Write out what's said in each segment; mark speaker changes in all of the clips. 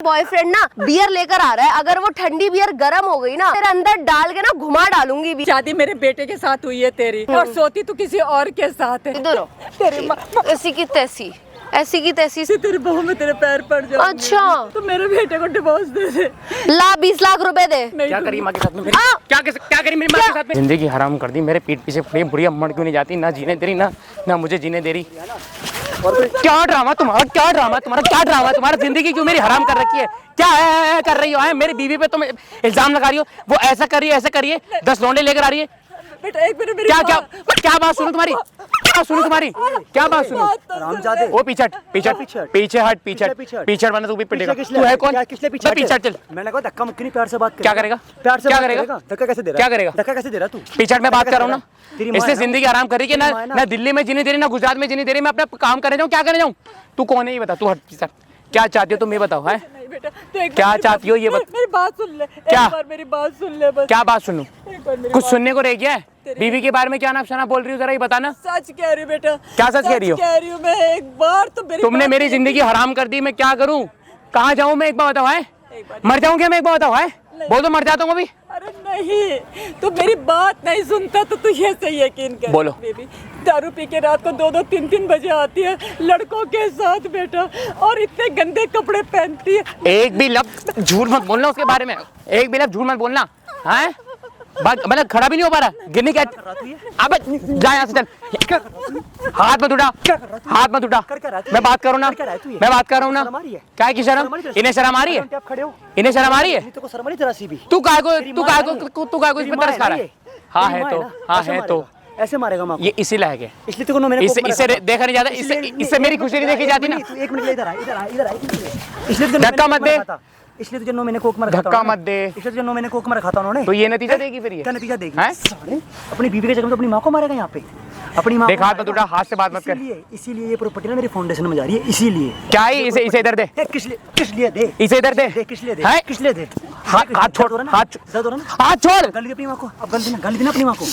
Speaker 1: Boyfriend ना beer लेकर आ रहा है, अगर वो ठंडी बियर गर्म हो गई ना तेरे अंदर डाल के ना घुमा डालूंगी भी।
Speaker 2: शादी मेरे बेटे के साथ हुई है तेरी और सोती तू किसी और के साथ है।
Speaker 1: इधर
Speaker 2: तेरी माँ
Speaker 1: ऐसी की तैसी, ऐसी की तैसी
Speaker 2: से तेरी बहू में तेरे पैर पड़ जाए।
Speaker 1: अच्छा
Speaker 2: तो मेरे बेटे को डिवोर्स दे दे।
Speaker 1: ला 20 लाख रुपए दे।
Speaker 3: क्या करी माँ के साथ में मेरी? क्या करी मेरी माँ के साथ में? जिंदगी हराम कर दी, मेरे पीठ पीछे पड़ी बुढ़ी अम्मड़ क्यों नहीं जाती, ना जीने दे रही ना मुझे जीने दे रही। क्या ड्रामा तुम्हारा, क्या ड्रामा तुम्हारा, क्या ड्रामा तुम्हारा, जिंदगी क्यों मेरी हराम कर रखी है? क्या है कर रही हो? है मेरी बीवी पे तुम इल्जाम लगा रही हो, वो ऐसा कर रही है ऐसा करिए, 10 लौंडे लेकर आ रही है।
Speaker 2: बेटा एक मिनट मेरी
Speaker 3: क्या क्या क्या बात सुनो तुम्हारी, क्या सुनो तुम्हारी, क्या बात सुनो? वो पीछे हट पीछे बना, तू भी पिटेगा। तू है कौन? पीछे चल।
Speaker 4: मैंने कहा धक्का मुक्की नहीं, प्यार से बात कर।
Speaker 3: क्या करेगा?
Speaker 4: प्यार से
Speaker 3: क्या
Speaker 4: बात
Speaker 3: करेगा?
Speaker 4: धक्का कैसे दे रहा?
Speaker 3: क्या करेगा?
Speaker 4: धक्का कैसे दे रहा तू?
Speaker 3: पीछे मैं बात कर रहा हूँ ना,
Speaker 4: तेरी माँ
Speaker 3: इसलिए
Speaker 4: है
Speaker 3: जिंदगी आराम कर रही है कि ना दिल्ली में जीने दे रही, ना गुजरात में जीने दे रही। मैं अपना काम करने जाऊँ, क्या करने जाऊँ? तू कौन है ये बता, तू हट पीछे। क्या चाहती हो तुम ये बताओ? है
Speaker 2: बेटा तो एक
Speaker 3: क्या चाहती हो ये बता।
Speaker 2: मेरी बात सुन ले,
Speaker 3: क्या?
Speaker 2: एक बार मेरी बात सुन ले बस।
Speaker 3: क्या बात सुनूं?
Speaker 2: एक बार मेरी
Speaker 3: कुछ
Speaker 2: बात-
Speaker 3: सुनने को रह गया है? बीवी के बारे में क्या नाम शना बोल रही हो, जरा ये बताना।
Speaker 2: सच कह रही हूँ बेटा।
Speaker 3: क्या सच कह रही हो?
Speaker 2: कह रही हूँ मैं, एक बार तो मेरी
Speaker 3: तुमने
Speaker 2: बात
Speaker 3: मेरी
Speaker 2: नहीं
Speaker 3: जिंदगी हराम कर दी, मैं क्या करूं? कहाँ जाऊं मैं, एक बार बताओ। है
Speaker 2: एक बार-
Speaker 3: मर जाऊं क्या मैं, एक बार बताओ। है बोल दो मर जाता हूँ अभी।
Speaker 2: अरे नहीं, तू मेरी बात नहीं सुनता तो तू ये सही यकीन कर।
Speaker 3: बोलो।
Speaker 2: बेबी दारू पी के रात को 2-2 3-3 बजे आती है लड़कों के साथ बेटा, और इतने गंदे कपड़े पहनती है।
Speaker 3: एक भी लफ्ज झूठ मत बोलना उसके बारे में, एक भी लफ्ज झूठ मत बोलना। है मतलब खड़ा भी नहीं हो पा रहा, गिरनी क्या? अब जा यहाँ से, चल। हाथ मत उठा, हाथ मत उठा। मैं बात करूँ ना, मैं बात कर रहा हूँ ना। क्या है की शर्म? इन्हें शर्म आ रही है? इन्हें शर्म आ रही है?
Speaker 4: तेरे को शर्म नहीं जरा सी भी?
Speaker 3: तू काय को इस पे तरस खा रहा है? हाँ है तो, हाँ है तो।
Speaker 4: ऐसे मारेगा माँ को।
Speaker 3: ये इसी लायक है,
Speaker 4: इसलिए तेरे को मैंने
Speaker 3: इससे देखा नहीं जाता, इससे मेरी खुशी नहीं देखी जाती ना।
Speaker 4: एक मिनट इधर आ। इसलिए
Speaker 3: धक्का मत दे,
Speaker 4: इसलिए तुझे 9 महीने कोक में रखा था।
Speaker 3: धक्का मत दे।
Speaker 4: इसलिए तुझे 9 महीने कोक में रखा था उन्होंने।
Speaker 3: तो ये नतीजा देगी फिर? ये
Speaker 4: क्या नतीजा देगी?
Speaker 3: हैं?
Speaker 4: साले अपनी बीवी के जगह में तो अपनी माँ को मारेगा यहाँ पे, अपनी माँ
Speaker 3: देख
Speaker 4: को
Speaker 3: हाथ मत
Speaker 4: मारेगा।
Speaker 3: उठा, हाथ से बात मत कर।
Speaker 4: इसीलिए ये प्रॉपर्टी ना मेरी फाउंडेशन में जा रही है, इसीलिए।
Speaker 3: क्या है इसे इधर दे,
Speaker 4: किस लिए दे?
Speaker 3: इसे इधर दे,
Speaker 4: किस लिए दे?
Speaker 3: हैं?
Speaker 4: किस लिए दे?
Speaker 3: हाथ छोड़,
Speaker 4: दर्द
Speaker 3: हाथ
Speaker 4: हो रहा ना?
Speaker 3: हाथ छोड़,
Speaker 4: गल दी अपनी माँ को, अब गल दी ना अपनी माँ को।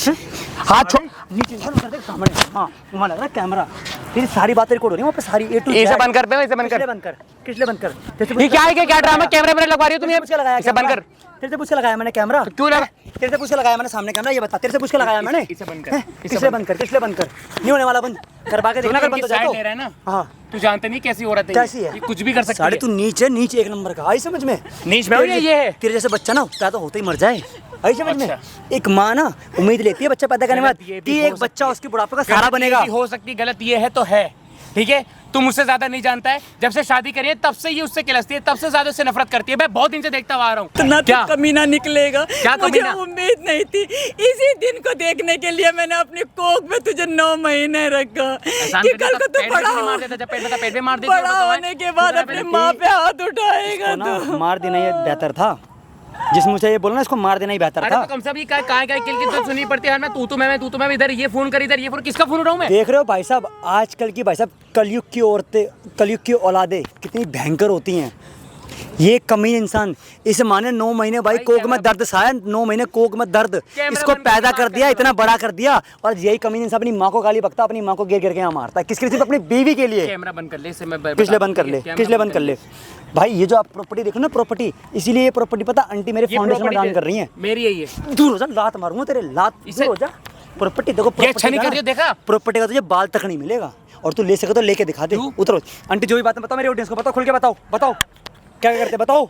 Speaker 3: हाथ छोड़।
Speaker 4: नीचे कर दे सामने। हाँ वहाँ लग रहा है कैमरा, तेरी सारी बातें रिकॉर्ड हो रही है वहाँ पे, सारी A to Z।
Speaker 3: इसे बंद कर पे, इसे बंद कर।
Speaker 4: किस लिए बंद कर?
Speaker 3: ये क्या है, क्या ड्रामा कैमरे में लगवा रही हो तुम? ये इसे बंद कर।
Speaker 4: तेरे से पूछ के लगाया मैंने कैमरा।
Speaker 3: क्यों लगा?
Speaker 4: तेरे से पूछ के लगाया मैंने सामने कैमरा, ये बता। तेरे से पूछ के लगाया मैंने।
Speaker 3: इसे बंद कर,
Speaker 4: किसले बंद कर? किसले बंद कर? नहीं होने वाला बंद। करवा के देखना, अगर बंद हो जाए तो।
Speaker 3: ले रहा है ना।
Speaker 4: हाँ
Speaker 3: तू जानते नहीं कैसी औरत है,
Speaker 4: कैसी है?
Speaker 3: ये कुछ भी कर सकती
Speaker 4: साले
Speaker 3: है।
Speaker 4: तू नीचे एक नंबर का, आई समझ में?
Speaker 3: नीच में ये है।
Speaker 4: तेरे जैसे बच्चा ना पैदा होते ही मर जाए, आई समझ में?
Speaker 3: अच्छा।
Speaker 4: एक माँ ना उम्मीद लेती है बच्चा पैदा करने के बाद
Speaker 3: गलत ये भी
Speaker 4: कि
Speaker 3: हो
Speaker 4: एक बच्चा उसके बुढ़ापे का सहारा
Speaker 3: गलत ये
Speaker 4: बनेगा।
Speaker 3: भी हो सकती, गलत ये है तो है, ठीक है? तू मुझसे ज्यादा नहीं जानता है, जब से शादी करी है तब से ये उससे किलसती है, तब से ज्यादा उससे नफरत करती है। मैं बहुत दिन से देखता आ रहा हूँ।
Speaker 2: इतना
Speaker 3: क्या
Speaker 2: तो कमीना निकलेगा,
Speaker 3: क्या
Speaker 2: मुझे
Speaker 3: कमीना?
Speaker 2: उम्मीद नहीं थी। इसी दिन को देखने के लिए मैंने अपनी कोख में तुझे 9 महीने रखा कि कल को तू बड़ा हो,
Speaker 3: पेट में मार देती
Speaker 2: बड़ा होने के बाद अपनी माँ पे हाथ उठाएगा
Speaker 4: ना
Speaker 2: तू।
Speaker 4: मार देना ये बेहतर था, जिस मुझे ये बोला ना इसको मार देना ही बेहतर
Speaker 3: अरे
Speaker 4: था।
Speaker 3: तो कम से कम काय किल की तो सुननी पड़ती है ना। तू तो मैं इधर ये फोन कर, इधर ये फोन, किसका फोन उठाऊं मैं?
Speaker 4: देख रहे हो भाई साहब, आजकल की भाई साहब कलयुग की औरतें, कलयुग की औलादे कितनी भयंकर होती हैं। ये कमीन इंसान, इस माँ ने 9 महीने भाई कोक में दर्द सहाया, 9 महीने कोक में दर्द, इसको पैदा कर दिया, इतना बड़ा कर दिया। और यही कमीन इंसान अपनी माँ को गाली बकता, अपनी माँ को गिर गिर के यहाँ मारता है। किसके लिए? सिर्फ अपनी बीवी के लिए।
Speaker 3: कैमरा बंद कर ले, इसे मैं
Speaker 4: किसले बंद कर ले? किसले बंद कर ले? भाई ये जो आप प्रॉपर्टी देखो ना, प्रॉपर्टी, इसीलिए ये प्रॉपर्टी पता आंटी मेरे फाउंडेशन में दान कर रही है।
Speaker 3: मेरी है ये।
Speaker 4: दूर हो जा, लात मारूंगा तेरे, लात दूर हो जा। प्रॉपर्टी देखो,
Speaker 3: ये अच्छा नहीं कर रही हो, देखा?
Speaker 4: प्रॉपर्टी का तुझे बाल तक नहीं मिलेगा, और तू ले सके तो लेके दिखा दे। उतरो आंटी, जो भी बात है बताओ मेरे ऑडियंस को, बताओ खुल के बताओ क्या करते बताओ।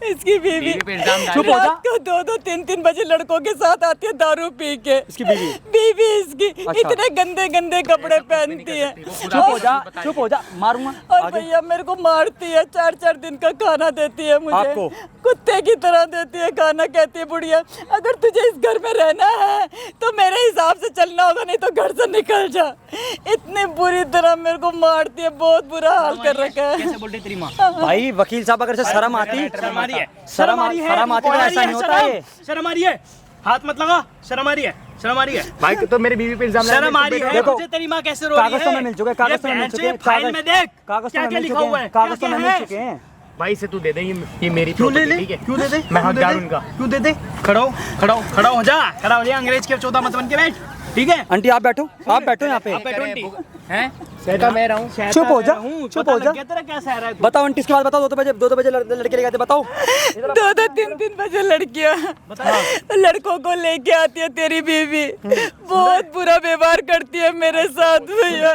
Speaker 2: इसकी बीवी
Speaker 3: पे इल्जाम डाल
Speaker 4: चुप हो जा।
Speaker 2: रात को 2-2 3-3 बजे लड़कों के साथ आती है दारू पी के।
Speaker 4: इसकी बीवी?
Speaker 2: बीवी इसकी
Speaker 4: अच्छा।
Speaker 2: इतने गंदे कपड़े पहनती है।
Speaker 4: चुप हो जा, मारूंगा।
Speaker 2: और भैया मेरे को मारती है, 4-4 दिन का खाना देती है मुझे,
Speaker 4: आपको?
Speaker 2: कुत्ते की तरह देती है खाना। कहती है बुढ़िया अगर तुझे इस घर में रहना है तो मेरे हिसाब से चलना होगा, नहीं तो घर से निकल जा। इतनी बुरी तरह मेरे को मारती है, बहुत बुरा हाल कर रखा है।
Speaker 3: कैसे बोल रही तेरी माँ?
Speaker 4: भाई वकील साहब, अगर से शर्म आती शर्म आती तो ऐसा नहीं होता है।
Speaker 5: शर्म आ रही है, हाथ मत लगा। शर्म आ रही है
Speaker 3: भाई तो मेरी बीवी पे इल्जाम लगा
Speaker 5: शर्म आ रही है।
Speaker 4: देखो,
Speaker 5: मुझे तेरी माँ कैसे रो रही है?
Speaker 4: कागज तो में मिल चुके हैं, कागज तो में मिल चुके हैं,
Speaker 5: फाइल में देख
Speaker 4: कागज तो
Speaker 5: क्या
Speaker 4: में
Speaker 5: क्या
Speaker 4: मिल
Speaker 5: लिखा
Speaker 4: चुके
Speaker 5: हुआ
Speaker 4: हैं,
Speaker 5: है,
Speaker 4: कागज तो में
Speaker 5: क्या
Speaker 4: मिल चुके हैं।
Speaker 3: भाई से तू दे दे, ये मेरी
Speaker 5: क्यों ले
Speaker 3: प्रॉपर्टी,
Speaker 5: ले?
Speaker 3: ठीक है?
Speaker 5: क्यों दे?
Speaker 3: मैं हकदार उनका।
Speaker 5: क्यों दे? खड़ा हो जा, अंग्रेज के 14 मत बन के बैठ। ठीक है।
Speaker 4: आंटी आप बैठो यहाँ पे।
Speaker 5: आप बैठो आंटी।
Speaker 3: हैं सहता मैं रहा हूँ।
Speaker 4: चुप हो जा, चुप हो जा।
Speaker 5: तेरा क्या सह रहा है तू?
Speaker 4: बताओ आंटी, इसके बाद बताओ 2 बजे लड़के लेके आते, बताओ।
Speaker 2: 2-3 बजे लड़कियां लड़कों को लेके आती है तेरी बीवी, बहुत बुरा व्यवहार करती है मेरे साथ भैया।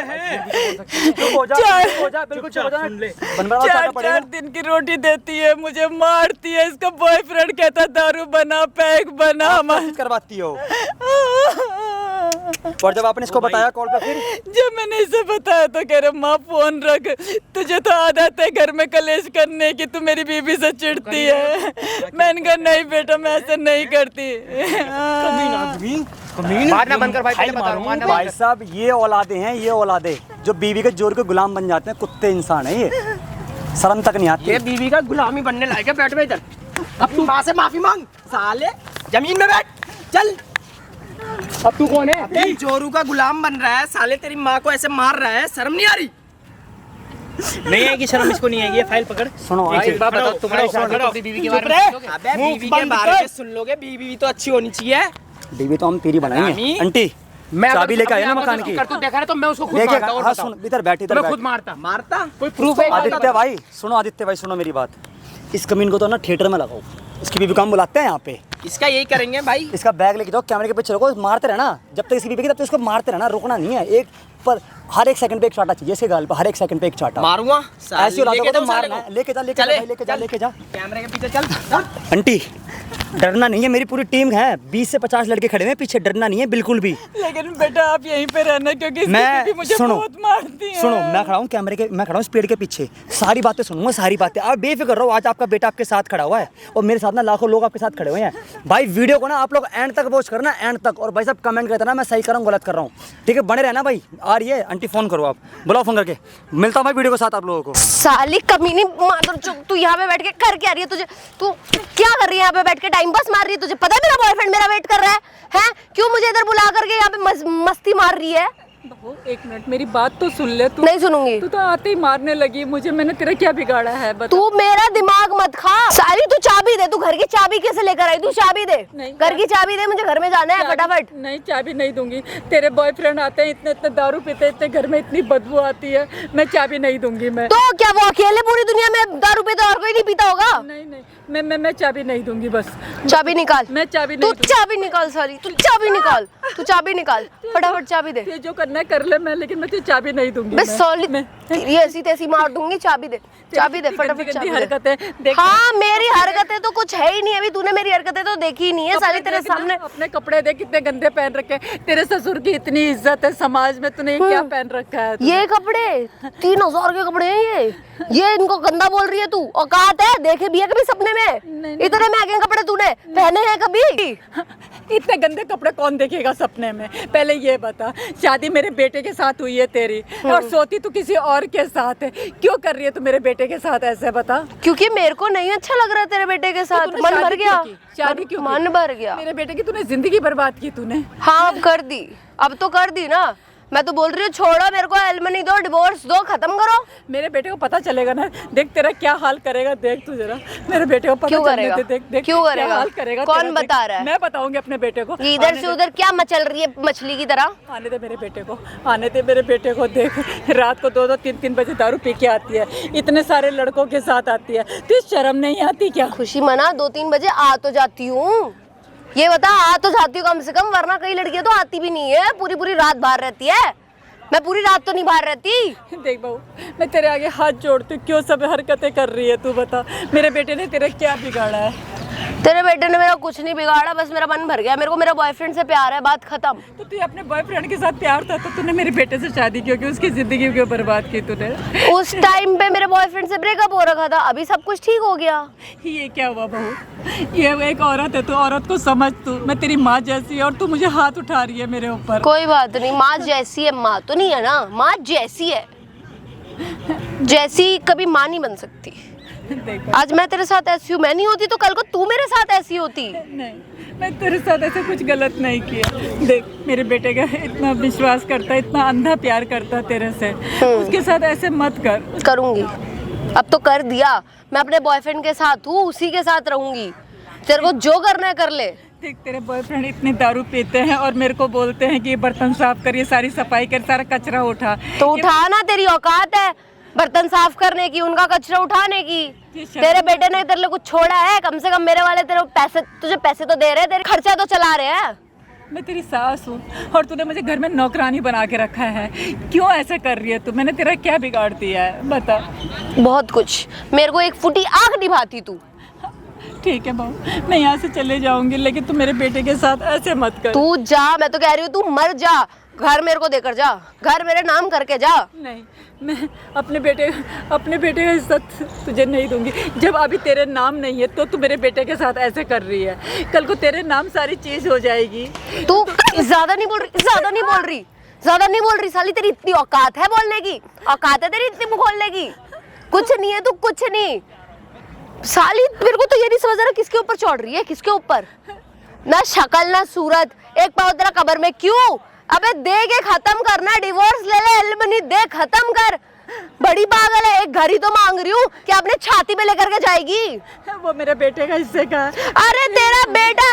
Speaker 4: चुप हो जा, बिल्कुल चुप हो जा। बनबड़ा चाटा पड़ेगा।
Speaker 2: 4 दिन की रोटी देती है, मुझे मारती है। इसका बॉयफ्रेंड कहता दारू बना, पैक बना।
Speaker 4: करवाती हो। और जब आपने इसको बताया कॉल पे, फिर
Speaker 2: जब मैंने इसे बताया तो कह रहे माँ फोन रख, तुझे तो आदत है घर में कलेश करने की, तू मेरी बीवी से चिढ़ती है। मैंने कहा नहीं बेटा, मैं ऐसे नहीं करती।
Speaker 3: मारना बंद कर भाई, पहले बता रहा हूँ, मारना
Speaker 4: भाई साहब ये औलादे हैं, ये औलादे जो बीवी के जोर के गुलाम बन जाते हैं। कुत्ते इंसान है ये, शर्म तक नहीं आती।
Speaker 5: ये बीवी का गुलामी बनने लायक है। बैठ इधर। अब तू माँ से माफी मांग साले, जमीन में बैठ। चल।
Speaker 3: अब तू कौन है?
Speaker 5: तेरी जोरू का गुलाम बन रहा है साले, तेरी माँ को ऐसे मार रहा है, शर्म नहीं आ रही? नहीं आएगी शर्म, इसको नहीं आएगी। ये फाइल पकड़।
Speaker 4: सुनो
Speaker 3: एक बात बताओ, तुम्हारे हिसाब से अपनी बीवी के बारे में सोचोगे?
Speaker 5: अबे बीवी के बारे में सुन लोगे, बीवी तो अच्छी होनी चाहिए।
Speaker 4: बीवी तो हम तेरी बनाएंगे। आंटी
Speaker 3: मैं
Speaker 4: चाबी लेके आया ना मकान की।
Speaker 3: करतूत देखा ना तो मैं उसको खुद
Speaker 4: लेके
Speaker 3: मारता। और
Speaker 4: हाँ
Speaker 3: बताओ।
Speaker 4: सुन, इधर बैठ, इधर
Speaker 3: मैं
Speaker 4: बैठ।
Speaker 3: खुद मारता।
Speaker 5: मारता
Speaker 3: कोई प्रूफ है?
Speaker 4: आदित्य भाई सुनो, आदित्य भाई सुनो मेरी बात। इस कमीन को तो ना थिएटर में लगाओ। इसकी बीवी को हम बुलाते हैं यहाँ पे।
Speaker 5: इसका यही करेंगे भाई।
Speaker 4: इसका बैग लेके जाओ, कैमरे के पीछे रखो, मारते रहना जब तक इसकी बीवी की, तब तक इसको मारते रहना, रुकना नहीं है। एक पर हर एक सेकंड पे एक चाटा चाहिए इसके गाल पे, हर एक सेकंड पे एक चाटा।
Speaker 5: मारूंगा
Speaker 4: ऐसी औलादों को तो मारना है। लेके जा, लेके जा, भाई, लेके जा, लेके जा।
Speaker 5: कैमरे के पीछे चल।
Speaker 4: आंटी डरना नहीं है, मेरी पूरी टीम है, 20 से 50 लड़के खड़े हैं पीछे, डरना नहीं है बिल्कुल भी।
Speaker 2: लेकिन बेटा आप यहीं पे रहना, क्योंकि इसकी
Speaker 4: मैं
Speaker 2: बीवी मुझे
Speaker 4: सुनो,
Speaker 2: बहुत मारती है।
Speaker 4: सुनो, मैं खड़ा हूँ कैमरे के, मैं खड़ा हूँ इस पेड़ के पीछे, सारी बातें सुनूंगा, सारी बातें। आप बेफिक्र रहो, आज आपका बेटा आपके साथ खड़ा हुआ है और मेरे साथ ना लाखों लोग आपके साथ खड़े हुए हैं। भाई वीडियो को ना आप लोग एंड तक वॉच करना, एंड तक। और भाई साहब कमेंट करते ना मैं सही कर रहा हूँ गलत कर रहा हूँ, ठीक है? बने रहना भाई। आ रही है आंटी, फोन करो आप, बुलाओ फोन करके। मिलता हूँ भाई वीडियो के साथ आप लोगों को।
Speaker 1: साली कमीनी मादर चुप, तू यहाँ पे बैठ के कर क्या रही है? तुझे तू क्या कर रही है यहाँ पे बैठ के? टाइम पास मार रही है? तुझे पता है मेरा बॉयफ्रेंड मेरा वेट कर रहा है? हैं? क्यों मुझे इधर बुला करके यहाँ पे मस्ती मार रही है?
Speaker 2: बहू एक मिनट, मेरी बात तो सुन ले। तू
Speaker 1: नहीं सुनूंगी।
Speaker 2: तू तो आते ही मारने लगी मुझे। मैंने तेरा क्या बिगाड़ा है बता।
Speaker 1: तू मेरा दिमाग मत खा। साली तू चाबी दे, तू घर की चाबी कैसे लेकर आई? तू चाबी दे,
Speaker 2: नहीं,
Speaker 1: घर की चाबी दे, मुझे घर में जाना है फटाफट।
Speaker 2: नहीं चाबी नहीं दूंगी। तेरे बॉयफ्रेंड आते हैं, इतने इतने दारू पीते, इतने घर में इतनी बदबू आती है, मैं चाबी नहीं दूंगी। मैं
Speaker 1: तो क्या वो अकेले पूरी दुनिया में दारू पीता और कोई नहीं पीता होगा?
Speaker 2: नहीं नहीं, मैं चाबी नहीं दूंगी। बस
Speaker 1: चाबी निकाल।
Speaker 2: मैं चाबी
Speaker 1: तू
Speaker 2: नहीं दूंगी।
Speaker 1: चाबी निकाल साली, तू चाबी निकाल, तू चाबी निकाल, फटाफट चाबी दे।
Speaker 2: ये जो करना है कर ले मैं, लेकिन मैं तुझे चाबी नहीं दूंगी।
Speaker 1: बस सॉली तेरी ऐसी तैसी मार दूंगी। चाबी दे, चाबी दे, फटाफट चाबी दे।
Speaker 2: हरकतें देख।
Speaker 1: हाँ मेरी हरकतें तो कुछ है ही नहीं, अभी तूने मेरी हरकतें तो देखी ही नहीं है साली तेरे सामने।
Speaker 2: अपने कपड़े देख कितने गंदे पहन रखे। तेरे ससुर की इतनी इज्जत है समाज में, तूने क्या पहन रखा है?
Speaker 1: ये कपड़े 3000 के कपड़े हैं ये इनको गंदा बोल रही है तू? औकात है? देखे भी है कभी सपने में? इतने महंगे कपड़े तूने पहने हैं कभी?
Speaker 2: इतने गंदे कपड़े कौन देखेगा सपने में? पहले ये बता, शादी मेरे बेटे के साथ हुई है तेरी और सोती तू किसी और के साथ है। क्यों कर रही है तू मेरे बेटे के साथ ऐसे? बता।
Speaker 1: क्योंकि मेरे को नहीं अच्छा लग रहा है तेरे बेटे के साथ। मन भर गया,
Speaker 2: शादी क्यों?
Speaker 1: मन भर गया।
Speaker 2: मेरे बेटे की तूने जिंदगी बर्बाद की तूने।
Speaker 1: हाँ अब कर दी, अब तो कर दी ना। मैं तो बोल रही हूँ छोड़ो मेरे को, एलिमनी दो, डिवोर्स दो, खत्म करो।
Speaker 2: मेरे बेटे को पता चलेगा ना, देख तेरा क्या हाल करेगा। देख तू जरा मेरे बेटे को पता
Speaker 1: क्यों
Speaker 2: चलने
Speaker 1: करेगा?
Speaker 2: दे। देख देख
Speaker 1: क्यों
Speaker 2: क्या
Speaker 1: करेगा?
Speaker 2: हाल करेगा।
Speaker 1: कौन
Speaker 2: तेरा, देख।
Speaker 1: बता रहा है?
Speaker 2: मैं बताऊंगी अपने बेटे को।
Speaker 1: इधर से उधर क्या मचल रही है मछली की तरह?
Speaker 2: आने दे मेरे बेटे को, आने दे मेरे बेटे को। देख रात को 2-2 3-3 बजे दारू पी के आती है, इतने सारे लड़कों के साथ आती है। तुझे शर्म नहीं आती क्या?
Speaker 1: खुशी मना, 2-3 बजे आ तो जाती हूँ। ये बता, आ तो जाती हूँ कम से कम, वरना कई लड़कियां तो आती भी नहीं है, पूरी पूरी रात बाहर रहती है। मैं पूरी रात तो नहीं बाहर रहती।
Speaker 2: देख बहू, मैं तेरे आगे हाथ जोड़ती हूँ, क्यों सब हरकतें कर रही है तू? बता मेरे बेटे ने तेरे क्या बिगाड़ा है?
Speaker 1: तेरे बेटे ने मेरा कुछ नहीं बिगाड़ा, बस मेरा मन भर गया। मेरे को मेरा बॉयफ्रेंड से प्यार है, बात खत्म।
Speaker 2: तो तू अपने बॉयफ्रेंड के साथ प्यार था तो तूने मेरे बेटे से शादी क्यों की? उसकी जिंदगी क्यों बर्बाद की तूने?
Speaker 1: उस टाइम पे मेरे बॉयफ्रेंड से ब्रेकअप हो रखा था, अभी सब कुछ ठीक हो गया।
Speaker 2: ये क्या हुआ बहू? ये एक औरत है, तू औरत को समझ। तू मैं तेरी माँ जैसी है और तू मुझे हाथ उठा रही है मेरे ऊपर।
Speaker 1: कोई बात नहीं, माँ जैसी है, माँ तो नहीं है ना, माँ जैसी है। जैसी कभी माँ नहीं बन सकती।
Speaker 2: देख
Speaker 1: आज मैं तेरे साथ ऐसी हूँ, मैं नहीं होती तो कल को तू मेरे साथ ऐसी होती।
Speaker 2: नहीं, मैं तेरे साथ ऐसे कुछ गलत नहीं किया। देख मेरे बेटे का इतना विश्वास करता है, इतना अंधा प्यार करता है तेरे से, उसके साथ ऐसे मत कर।
Speaker 1: करूंगी, अब तो कर दिया। मैं अपने बॉयफ्रेंड के साथ हूँ, उसी के साथ रहूंगी। तेरे को जो करना है कर ले।
Speaker 2: देख तेरे बॉयफ्रेंड इतनी दारू पीते हैं और मेरे को बोलते हैं कि ये बर्तन साफ करिए, सारी सफाई कर, सारा कचरा उठा।
Speaker 1: तो उठा ना, तेरी औकात है बर्तन साफ करने की, उनका कचरा उठाने की।
Speaker 2: ये शर्म
Speaker 1: तेरे बेटे ने तेरे लिए कुछ छोड़ा है? कम से कम मेरे वाले तेरे पैसे, तुझे पैसे तो दे रहे हैं, तेरे खर्चा तो चला रहे हैं।
Speaker 2: मैं तेरी सास हूँ और तूने मुझे घर में नौकरानी बना के रखा है, क्यों ऐसा कर रही है तू? मैंने तेरा क्या बिगाड़ दिया है बता।
Speaker 1: बहुत कुछ। मेरे को एक फुटी आंख निभाती तू।
Speaker 2: ठीक है बहू, मैं यहाँ से चले जाऊंगी, लेकिन तू मेरे बेटे के साथ ऐसे मत कर।
Speaker 1: तू जा, मैं तो कह रही हूँ तू मर जा, घर मेरे को देकर जा, घर मेरे नाम करके जा।
Speaker 2: नहीं, मैं अपने बेटे का हिस्सा तुझे नहीं दूंगी। जब अभी तेरे नाम नहीं है तो तू मेरे बेटे के साथ ऐसे कर रही है, कल को तेरे नाम सारी चीज हो जाएगी।
Speaker 1: तू ज्यादा नहीं बोल रही, ज्यादा नहीं बोल रही, ज्यादा नहीं बोल रही। साली तेरी इतनी औकात है बोलने की? औकात है तेरी इतनी मुंह खोलने की? कुछ नहीं है तू, कुछ नहीं। साली मेरे को तो ये नहीं समझ रहा किसके ऊपर चढ़ रही है, किसके ऊपर? ना शक्ल ना सूरत, एक पाँव तेरा कब्र में क्यों? अबे दे के खत्म करना, डिवोर्स ले ले, एलिमनी दे, खत्म कर। बड़ी पागल है, एक घर ही तो मांग रही हूँ कि अपने छाती पे लेकर के जाएगी।
Speaker 2: वो मेरे बेटे का हिस्से का है।
Speaker 1: अरे तेरा बेटा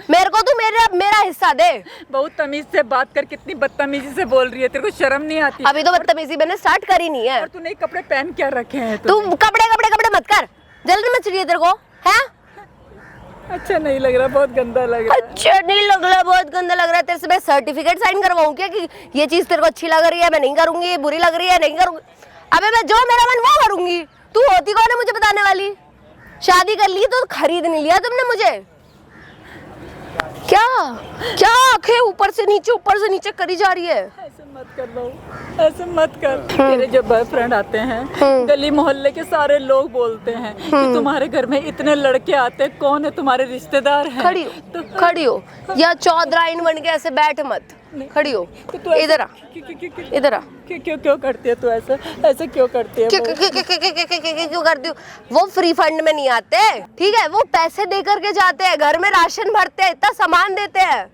Speaker 1: मेरे को तू मेरा हिस्सा दे।
Speaker 2: बहुत तमीज से बात कर, कितनी बदतमीजी से बोल रही है, तेरे को शर्म नहीं आती?
Speaker 1: अभी तो बदतमीजी मैंने स्टार्ट करी नहीं है।
Speaker 2: और तू नए कपड़े पहन क्या रखे हैं
Speaker 1: तू कपड़े मत कर, जल्दी मत चाहिए तेरे को है?
Speaker 2: अच्छा नहीं लग रहा, बहुत गंदा लग रहा है।
Speaker 1: अच्छा नहीं लग रहा, बहुत गंदा लग रहा है। तेरे से मैं सर्टिफिकेट साइन करवाऊं क्या कि ये चीज तेरे को अच्छी लग रही है, मैं नहीं करूंगी, ये बुरी लग रही है, नहीं करूंगी? अबे मैं जो मेरा मन वो करूंगी। तू होती कौन है मुझे बताने वाली? शादी कर ली तो खरीद नहीं लिया तुमने मुझे? क्या क्या आंखें ऊपर से नीचे करी जा रही है?
Speaker 2: ऐसे मत कर बहू, ऐसे मत कर। तेरे जो बॉयफ्रेंड आते हैं, गली मोहल्ले के सारे लोग बोलते हैं कि तुम्हारे घर में इतने लड़के आते हैं, कौन है तुम्हारे रिश्तेदार हैं?
Speaker 1: खड़ी हो या चौधराइन बन के ऐसे बैठ मत, खड़ी हो। इधर आ, इधर आ।
Speaker 2: क्यों करती है तू ऐसा? ऐसे क्यों करती है?
Speaker 1: क्यों करती हूँ? वो फ्री फंड में नहीं आते, ठीक है? वो पैसे दे करके जाते हैं, घर में राशन भरते हैं, इतना सामान देते हैं।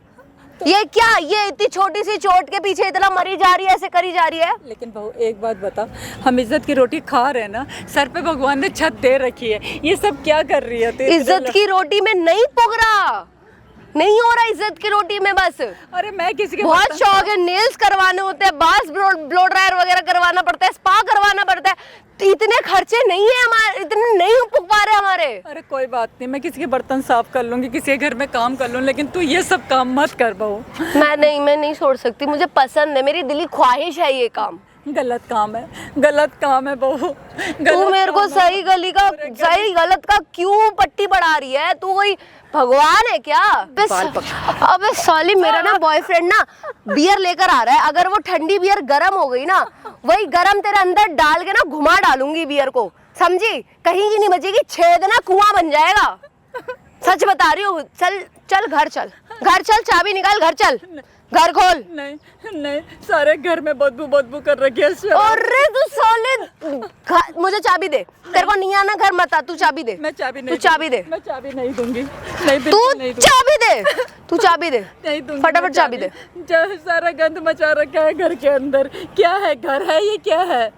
Speaker 1: ये क्या, ये इतनी छोटी सी चोट के पीछे इतना मरी जा रही है, ऐसे करी जा रही है?
Speaker 2: लेकिन बहू एक बात बता, हम इज्जत की रोटी खा रहे हैं ना, सर पे भगवान ने छत दे रखी है, ये सब क्या कर रही है?
Speaker 1: इज्जत की रोटी में नहीं पुग रहा, नहीं हो रहा इज्जत की रोटी में। बस
Speaker 2: अरे मैं किसी के
Speaker 1: बहुत शौक है, नेल्स करवाने होते हैं, बास ब्लो ड्रायर वगैरह करवाना पड़ता है, स्पा करवाना पड़ता है, तो इतने खर्चे नहीं है हमारे, इतने नहीं पुग पा रहे हमारे।
Speaker 2: अरे कोई बात नहीं, मैं किसी के बर्तन साफ कर लूंगी, किसी के घर में काम कर लूँ, लेकिन तू ये सब काम मत कर बहू।
Speaker 1: मैं नहीं छोड़ सकती, मुझे पसंद है, मेरी दिली ख्वाहिश है ये काम।
Speaker 2: गलत काम है, गलत काम है बहू।
Speaker 1: तू मेरे को सही गलत का क्यों पट्टी बढ़ा रही है? तू कोई भगवान है क्या? अबे साली, मेरा ना बॉयफ्रेंड ना बियर लेकर आ रहा है, अगर वो ठंडी बियर गर्म हो गई ना, वही गर्म तेरे अंदर डाल के ना घुमा डालूंगी बियर को, समझी? कहीं की नहीं बचेगी, छेद ना कुआं बन जाएगा। सच बता रही हूँ। चल घर चल, चाबी निकाल, घर चल, घर खोल।
Speaker 2: नहीं, सारे घर में बदबू कर रखी है।
Speaker 1: अरे तू साले, मुझे चाबी दे। तेरे को नहीं आना, घर मत आ, तू चाबी दे।
Speaker 2: मैं चाबी नहीं,
Speaker 1: तू चाबी दे।
Speaker 2: मैं चाबी नहीं दूंगी।
Speaker 1: तू चाबी दे,
Speaker 2: नहीं दूंगी।
Speaker 1: फटाफट चाबी दे।
Speaker 2: सारा गंद मचा रखा है घर के अंदर। क्या है, घर है ये? क्या है?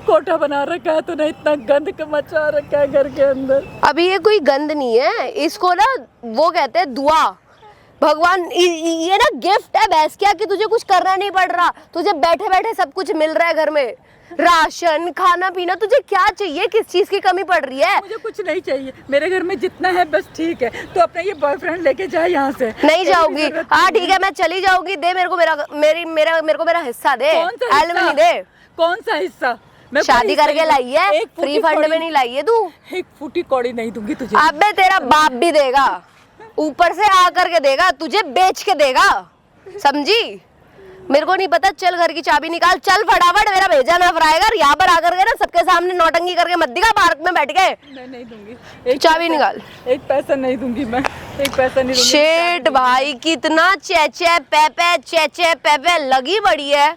Speaker 2: कोठा बना रखा है तूने, इतना गंद मचा रखा है घर के अंदर।
Speaker 1: अभी ये कोई गंद नहीं है, इसको ना वो कहते हैं दुआ। भगवान ये ना गिफ्ट है भैंस क्या, कि तुझे कुछ करना नहीं पड़ रहा, तुझे बैठे बैठे सब कुछ मिल रहा है घर में, राशन, खाना पीना। तुझे क्या चाहिए? किस चीज की कमी पड़ रही है?
Speaker 2: मुझे कुछ नहीं चाहिए, मेरे घर में जितना है बस ठीक है। तो अपना ये बॉयफ्रेंड लेके जा यहाँ से।
Speaker 1: नहीं जाऊंगी। हाँ ठीक है, मैं चली जाऊंगी। दे मेरे को मेरा हिस्सा दे, एलिमनी दे।
Speaker 2: कौन सा हिस्सा?
Speaker 1: मैं शादी करके लाई है, फ्री फंड में नहीं लाई है तू।
Speaker 2: एक फूटी कौड़ी नहीं दूंगी तुझे।
Speaker 1: अबे तेरा बाप भी देगा, ऊपर से आकर के देगा, तुझे बेच के देगा, समझी? मेरे को नहीं पता। चल घर की चाबी निकाल, चल फटाफट। मेरा भेजा ना फ्राइगर, यहाँ पर आकर के ना सबके सामने नौटंकी करके मत दिखा, पार्क में बैठ गए।
Speaker 2: नहीं दूंगी।
Speaker 1: चाबी निकाल।
Speaker 2: एक पैसा नहीं दूंगी मैं, एक पैसा नहीं दूंगी।
Speaker 1: शेट भाई, कितना चेचे पेपे लगी बड़ी है।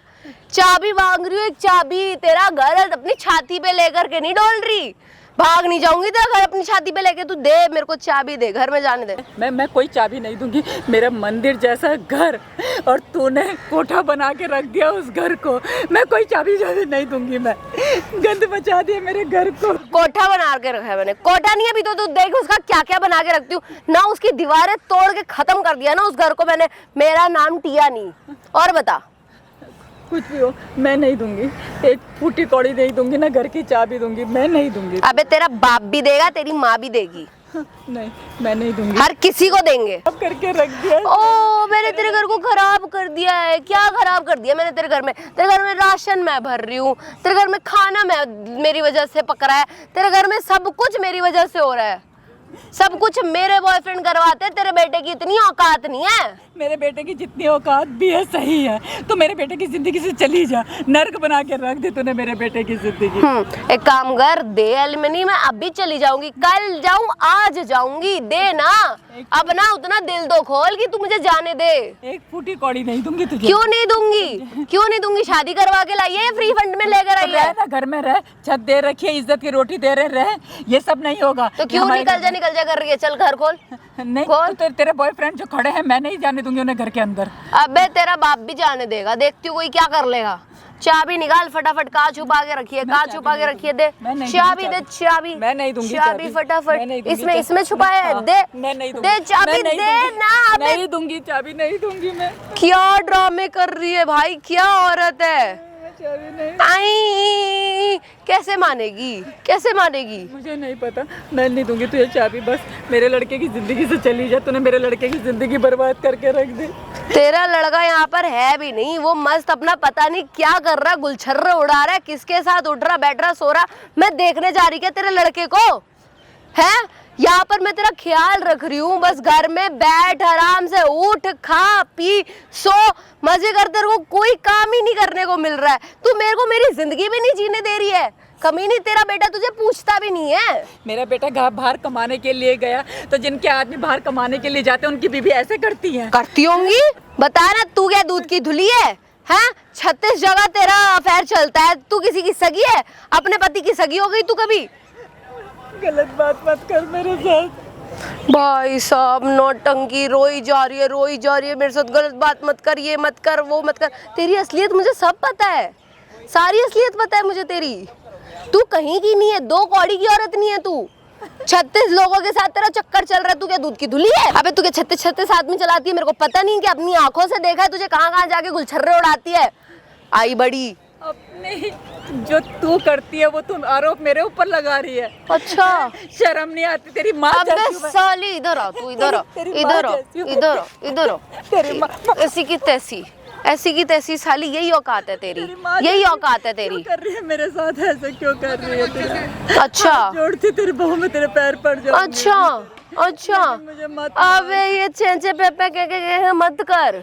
Speaker 1: चाबी मांग रही हूँ, एक चाबी। तेरा घर अपनी छाती पे लेकर के नहीं डोल रही, भाग नहीं जाऊंगी तेरा घर अपनी शादी पे लेके। तू दे मेरे को चाबी, दे घर में जाने दे।
Speaker 2: मैं कोई चाबी नहीं दूंगी। मेरा मंदिर जैसा घर और तूने कोठा बना के रख दिया उस घर को। मैं कोई चाबी नहीं दूंगी। मैं गंद मचा दिया मेरे घर को।
Speaker 1: कोठा बना के रखा है मैंने। कोठा नहीं, अभी तो तू देख उसका क्या क्या बना के रखती हूँ ना। उसकी दीवारें तोड़ के खत्म कर दिया ना उस घर को मैंने। मेरा नाम टिया नहीं। और बता।
Speaker 2: कुछ भी हो मैं नहीं दूंगी। एक फूटी कौड़ी नहीं दूंगी, ना घर की चाबी दूंगी। मैं नहीं दूंगी।
Speaker 1: अबे तेरा बाप भी देगा, तेरी माँ भी देगी।
Speaker 2: नहीं मैं नहीं दूंगी।
Speaker 1: हर किसी को देंगे।
Speaker 2: अब करके रख दिया।
Speaker 1: ओ मैंने तेरे घर को खराब कर दिया है। क्या खराब कर दिया मैंने तेरे घर में? तेरे घर में राशन मैं भर रही हूँ, तेरे घर में खाना मैं मेरी वजह से पक रहा है, तेरे घर में सब कुछ मेरी वजह से हो रहा है। सब कुछ मेरे बॉयफ्रेंड करवाते हैं। तेरे बेटे की इतनी औकात नहीं है।
Speaker 2: मेरे बेटे की जितनी औकात भी है सही है, तो मेरे बेटे की जिंदगी से चली जा। नर्क बना के रख दे तूने मेरे बेटे की जिंदगी।
Speaker 1: एक काम कर दे एलिमनी, मैं अभी चली जाऊंगी। कल जाऊं आज जाऊंगी, दे ना। अब ना उतना दिल दो खोल कि तू मुझे जाने दे।
Speaker 2: एक फूटी कौड़ी नहीं दूंगी तुझे।
Speaker 1: क्यों नहीं दूंगी? क्यों नहीं दूंगी? शादी करवा के लाई है या फ्री फंड में लेकर आई है?
Speaker 2: ना घर में रह, छत दे रखी है, इज्जत की रोटी दे रहे, ये सब नहीं होगा।
Speaker 1: तो क्यों निकल जा कर रही है? चल घर खोल।
Speaker 2: नहीं
Speaker 1: खोल।
Speaker 2: तो तेरे बॉयफ्रेंड जो खड़े हैं मैं नहीं जाने दूंगी उन्हें घर के अंदर।
Speaker 1: अबे तेरा बाप भी जाने देगा। देखती हूँ कोई क्या कर लेगा। चाबी निकाल फटाफट। कहाँ छुपा के रखी है? कहाँ छुपा के रखी है? दे चाबी, दे चाबी।
Speaker 2: मैं नहीं दूंगी
Speaker 1: चाबी फटाफट। इसमें छुपा है। दे
Speaker 2: मैं नहीं दूंगी।
Speaker 1: दे चाबी, दे ना। अबे
Speaker 2: नहीं दूंगी चाबी, नहीं दूंगी मैं।
Speaker 1: क्या ड्रामे कर रही है भाई? क्या औरत है?
Speaker 2: चाबी नहीं।
Speaker 1: आई कैसे मानेगी? कैसे मानेगी?
Speaker 2: मुझे नहीं पता। मैं नहीं दूंगी तुझे चाबी। बस मेरे लड़के की जिंदगी से चली जा। तूने मेरे लड़के की जिंदगी बर्बाद करके रख दी।
Speaker 1: तेरा लड़का यहाँ पर है भी नहीं। वो मस्त अपना पता नहीं क्या कर रहा, गुलछर्रे उड़ा रहा है, किसके साथ उठ रहा, बैठ रहा, सो रहा। मैं देखने जा रही क्या तेरे लड़के को? है यहाँ पर मैं तेरा ख्याल रख रही हूँ। बस घर में बैठ, आराम से उठ, खा पी सो, मजे कर। तेरे को कोई काम ही नहीं करने को मिल रहा है। तू मेरे को मेरी जिंदगी भी नहीं जीने दे रही है। कमी नहीं, तेरा बेटा तुझे पूछता भी नहीं है।
Speaker 2: मेरा बेटा बाहर कमाने के लिए गया, तो जिनके आदमी बाहर कमाने के लिए जाते हैं उनकी बीवी ऐसे करती है।
Speaker 1: करती होंगी। बता ना, तू क्या दूध की धुली है? हैं? 36 जगह तेरा अफेयर चलता है। तू किसी की सगी है? अपने पति की सगी हो गई तू कभी?
Speaker 2: गलत बात मत कर मेरे साथ।
Speaker 1: भाई साहब नौटंकी, रोई जा रही है, रोई जा रही है मेरे साथ। गलत बात मत कर, ये मत कर, वो मत कर। तेरी असलियत मुझे सब पता है। सारी असलियत पता है मुझे तेरी। तू कहीं की नहीं है, दो कौड़ी की औरत नहीं है तू। 36 लोगों के साथ तेरा चक्कर चल रहा है। तू क्या दूध की धुली है? अबे तू क्या 36 आदमी चलाती है? मेरे को पता नहीं कि अपनी आंखों से देखा है तुझे कहाँ कहाँ जाके गुलछर्रे उड़ाती है। आई बड़ी।
Speaker 2: अपने जो तू करती है वो तुम आरोप मेरे ऊपर लगा रही है।
Speaker 1: अच्छा
Speaker 2: शर्म नहीं आती? तेरी माँ
Speaker 1: अबे साली इधर आ, तू इधर आ, इधर आ, इधर आ, इधर आ।
Speaker 2: तेरी माँ
Speaker 1: ऐसी की तैसी, ऐसी की तैसी साली। यही औकात है तेरी, यही औकात है तेरी।
Speaker 2: कर रही है मेरे साथ ऐसे? क्यों कर रही है तेरा?
Speaker 1: अच्छा
Speaker 2: जोड़ती तेरी बहू में तेरे पैर पड़ जाऊंगी।
Speaker 1: अच्छा अच्छा।
Speaker 2: मुझे मत।
Speaker 1: अबे ये चेंचे पेपे के मत कर।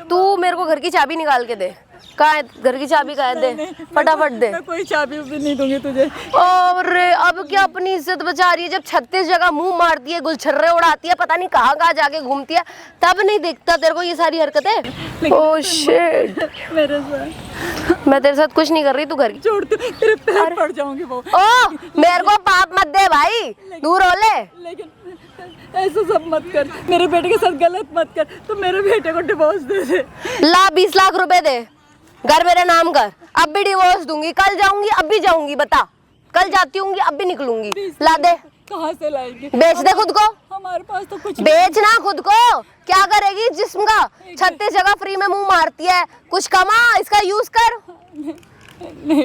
Speaker 1: तू मेरे को घर की चाबी निकाल के दे। कहाँ है घर की चाबी? कहाँ है? दे फटाफट दे।
Speaker 2: मैं कोई चाबी भी नहीं दूंगी तुझे।
Speaker 1: और अब क्या अपनी इज्जत बचा रही है? जब 36 जगह मुंह मारती है, गुलछर्रे उड़ाती है, पता नहीं कहाँ कहाँ जाके घूमती है, तब नहीं दिखता तेरे को ये सारी हरकतें? Oh shit.
Speaker 2: मेरे साथ
Speaker 1: मैं तेरे साथ कुछ नहीं कर रही। तू घर की
Speaker 2: छोड़, तेरे पैर पड़ जाऊंगी वो।
Speaker 1: ओ मेरे को पाप मत दे भाई, दूर हो ले।
Speaker 2: लेकिन ऐसा सब मत कर। मेरे बेटे के साथ गलत मत कर। तो मेरे बेटे को डिवोर्स दे दे।
Speaker 1: ला 20 लाख रुपए दे, घर मेरा नाम कर। अब भी डिवोर्स दूंगी। कल जाऊंगी, अब भी जाऊंगी। बता, कल जाती हूँ, अब भी निकलूंगी। ला दे।
Speaker 2: कहाँ से लाएगी?
Speaker 1: बेच दे खुद को।
Speaker 2: हमारे पास तो कुछ
Speaker 1: बेचना खुद को। क्या करेगी इस जिस्म का? 36 जगह फ्री में मुंह मारती है। कुछ कमा, इसका यूज कर।
Speaker 2: नहीं,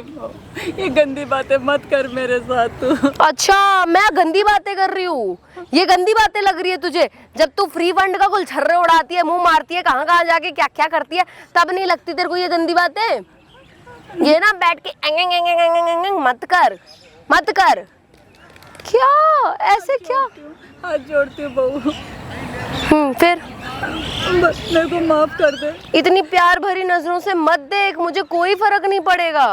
Speaker 2: ये गंदी बातें मत कर मेरे साथ तू।
Speaker 1: अच्छा मैं गंदी बातें कर रही हूँ? ये गंदी बातें लग रही है तुझे? जब तू फ्री फंड का गुलछर्रे उड़ाती है, मुंह मारती है, कहाँ कहाँ जाके क्या क्या करती है, तब नहीं लगती तेरे को ये गंदी बातें? ये ना बैठ के एंग मत कर, मत कर। क्या ऐसे क्या?
Speaker 2: हाथ जोड़ती हूँ बहू,
Speaker 1: फिर
Speaker 2: मेरे को माफ कर दे।
Speaker 1: इतनी प्यार भरी नजरों से मत देख। मुझे कोई फर्क नहीं पड़ेगा,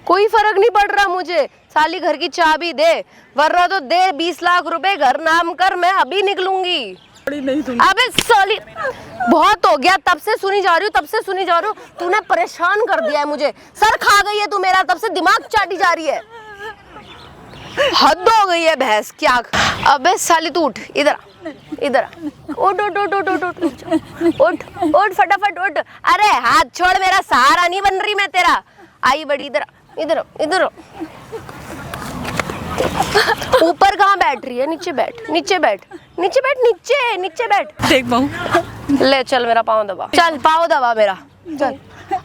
Speaker 1: कोई फर्क नहीं पड़ रहा मुझे। साली घर की चाबी दे, वरना तो दे 20 लाख रुपए, घर नाम कर, मैं अभी निकलूंगी।
Speaker 2: नहीं दूंगी।
Speaker 1: अबे साली बहुत हो गया, तब से सुनी जा रही हूँ, तब से सुनी जा रही हूँ। तूने परेशान कर दिया है मुझे। सर खा गई है तू मेरा, तब से दिमाग चाटी जा रही है। हद हो गई है भैंस क्या। अबे साली तू उठ, इधर आ, इधर आ। उठ उठ उठ उठ उठ उठ उठ उठ फटाफट उठ। अरे हाथ छोड़, मेरा सहारा नहीं बन रही मैं तेरा। आई बड़ी, इधर आ, इधर आ, इधर आ। ऊपर कहाँ बैठ रही है? नीचे बैठ, नीचे बैठ, नीचे बैठ, नीचे नीचे बैठ।
Speaker 2: देख बहू,
Speaker 1: ले चल मेरा पाँव दबा, चल पाँव दबा मेरा, चल।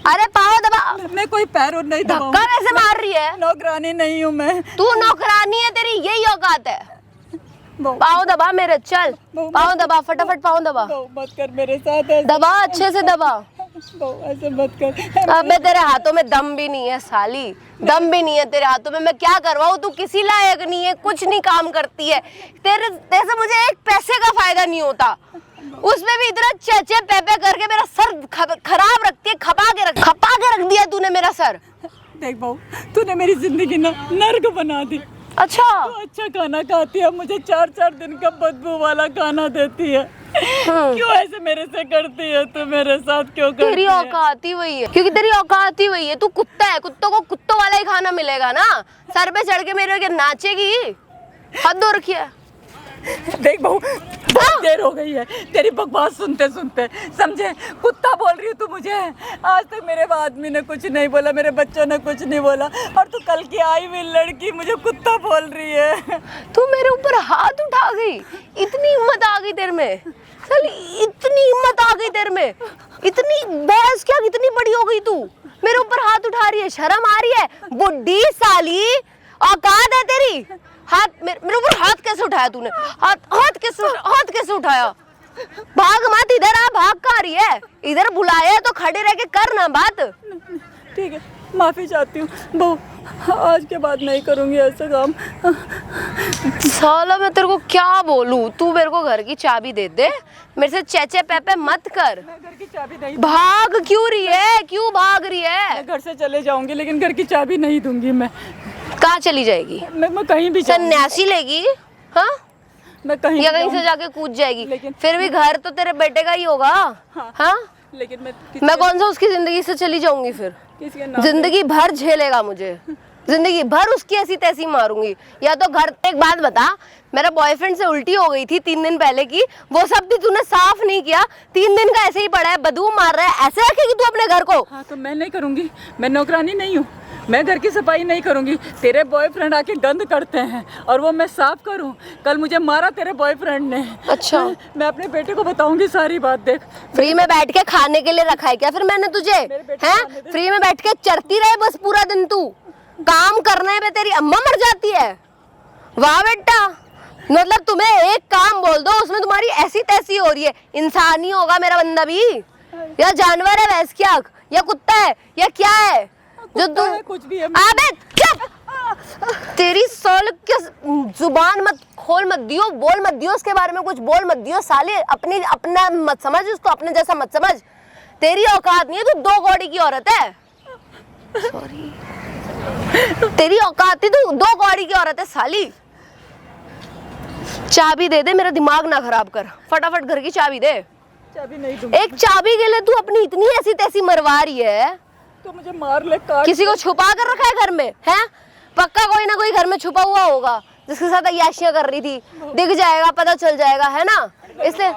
Speaker 1: अरे पाँव दबा।
Speaker 2: मैं कोई पैर और नहीं दबाऊंगी।
Speaker 1: धक्का कैसे मार रही है?
Speaker 2: नौकरानी नहीं हूँ मैं।
Speaker 1: तू नौकरानी है, तेरी यही औकात है।
Speaker 2: बहू,
Speaker 1: पाँव दबा मेरे, चल पाँव दबा, फटाफट पाँव दबा,
Speaker 2: बहू मत कर मेरे साथ ऐसे।
Speaker 1: दबा अच्छे से दबा।
Speaker 2: बहू ऐसे मत कर।
Speaker 1: अबे तेरे हाथों में दम भी नहीं है साली, दम भी नहीं है तेरे हाथों में। मैं क्या करवाऊँ? तू किसी लायक नहीं है, कुछ नहीं काम करती है। तेरे से मुझे एक पैसे का फायदा नहीं होता, उसमें भी इतना चेचे पेपे करके मेरा सर खराब रखती है। खपा के रख दिया तूने मेरा सर।
Speaker 2: देख बहू, तूने मेरी जिंदगी ना नर्क बना दी।
Speaker 1: अच्छा,
Speaker 2: तू अच्छा खाना खाती है, मुझे 4-4 दिन का बदबू वाला खाना देती है। क्यों ऐसे मेरे से करती है तू? मेरे साथ क्यों करती है?
Speaker 1: तेरी औकात ही वही है, क्योंकि तेरी औकात ही वही है। तू कुत्ता है, कुत्तों को कुत्तों वाला ही खाना मिलेगा ना। सर पे चढ़ के मेरे के नाचेगी, हद हो रखी है।
Speaker 2: देख बहू, बहुत देर हो गई है तेरी बकवास सुनते सुनते, समझे? कुत्ता बोल रही है तू मुझे। आज तक मेरे आदमी ने कुछ नहीं बोला, मेरे बच्चों ने कुछ नहीं बोला, और तू कल की आई हुई लड़की मुझे कुत्ता बोल रही है।
Speaker 1: तू मेरे ऊपर हाथ उठा गई, इतनी हिम्मत आ गई तेरे में साली, इतनी हिम्मत आ गई तेरे में। इतनी बहस क्या, कितनी बड़ी हो गई तू? मेरे ऊपर हाथ उठा रही है, शर्म आ रही है? बुड्ढी साली, औकात है तेरी? हाथ मेरे ऊपर हाथ कैसे उठाया तूने? हाथ कैसे उठाया? भाग मत, इधर आ। भाग कहाँ रही है? इधर बुलाया है तो खड़े रह के कर ना बात।
Speaker 2: ठीक है, माफी चाहती हूँ बहू, आज के बाद नहीं करूँगी ऐसा काम।
Speaker 1: साला मैं तेरे को क्या बोलूं? तू मेरे को घर की चाबी दे दे, मेरे से चेचे पेपे मत कर।
Speaker 2: मैं घर की चाबी नहीं,
Speaker 1: भाग क्यों रही है? क्यों भाग रही है?
Speaker 2: मैं घर से चले जाऊंगी, लेकिन घर की चाबी नहीं दूंगी मैं।
Speaker 1: कहाँ चली जाएगी?
Speaker 2: मैं कहीं भी जाऊंगी।
Speaker 1: सन्यासी लेगी? हाँ,
Speaker 2: मैं कहीं
Speaker 1: या
Speaker 2: भी
Speaker 1: कहीं से
Speaker 2: जाऊंगी।
Speaker 1: जाके कूद जाएगी?
Speaker 2: लेकिन-
Speaker 1: फिर भी घर तो तेरे बेटे का ही होगा। हाँ,
Speaker 2: लेकिन
Speaker 1: मैं कौन सा उसकी जिंदगी से चली जाऊंगी? फिर
Speaker 2: किसी के नाम
Speaker 1: जिंदगी भर झेलेगा मुझे, जिंदगी भर उसकी ऐसी तैसी मारूंगी। या तो घर, एक बात बता, मेरा बॉयफ्रेंड से उल्टी हो गई थी 3 दिन पहले की, वो सब भी तूने साफ नहीं किया। 3 दिन का ऐसे ही पड़ा है, बदबू मार रहा है। ऐसे रखेगी तू अपने घर को?
Speaker 2: हाँ, तो मैं नहीं करूंगी, मैं नौकरानी नहीं हूँ, मैं घर की सफाई नहीं करूंगी। तेरे बॉयफ्रेंड आके गंद करते हैं और वो मैं साफ करूं? कल मुझे मारा तेरे बॉयफ्रेंड ने।
Speaker 1: अच्छा,
Speaker 2: मैं अपने बेटे को बताऊंगी सारी बात। देख,
Speaker 1: फ्री में बैठ के खाने के लिए रखा है क्या फिर मैंने तुझे? हैं, फ्री में बैठ के चरती रहे बस पूरा दिन तू? काम करने में तेरी अम्मा मर जाती है। वाह बेटा, मतलब तुम्हें एक काम बोल दो उसमें तुम्हारी ऐसी तैसी हो रही है। इंसान ही होगा मेरा बंदा भी, या जानवर है भैंस की आँख, या कुत्ता है, या क्या है जो तू?
Speaker 2: कुछ भी है।
Speaker 1: अबे चुप, तेरी सोल के जुबान मत खोल मत दियो, बोल मत दियो उसके बारे में कुछ, बोल मत दियो साले। अपना मत समझ उसको, अपने जैसा मत समझ। तेरी औकात नहीं है, तू 2 कौड़ी की औरत है। सॉरी, तेरी औकात नहीं, तू 2 कौड़ी की औरत है साली। चाबी दे दे, मेरा दिमाग ना खराब कर। फटाफट घर की चाबी दे।
Speaker 2: चाबी नहीं दूंगी।
Speaker 1: एक चाबी के लिए तू अपनी इतनी ऐसी तैसी मरवा रही है।
Speaker 2: तो मुझे मार ले, काट।
Speaker 1: किसी को छुपा कर रखा है घर में? हैं, पक्का कोई ना कोई घर में छुपा हुआ होगा जिसके साथ अय्याशियां कर रही थी। दिख जाएगा, पता चल जाएगा, है ना? इसलिए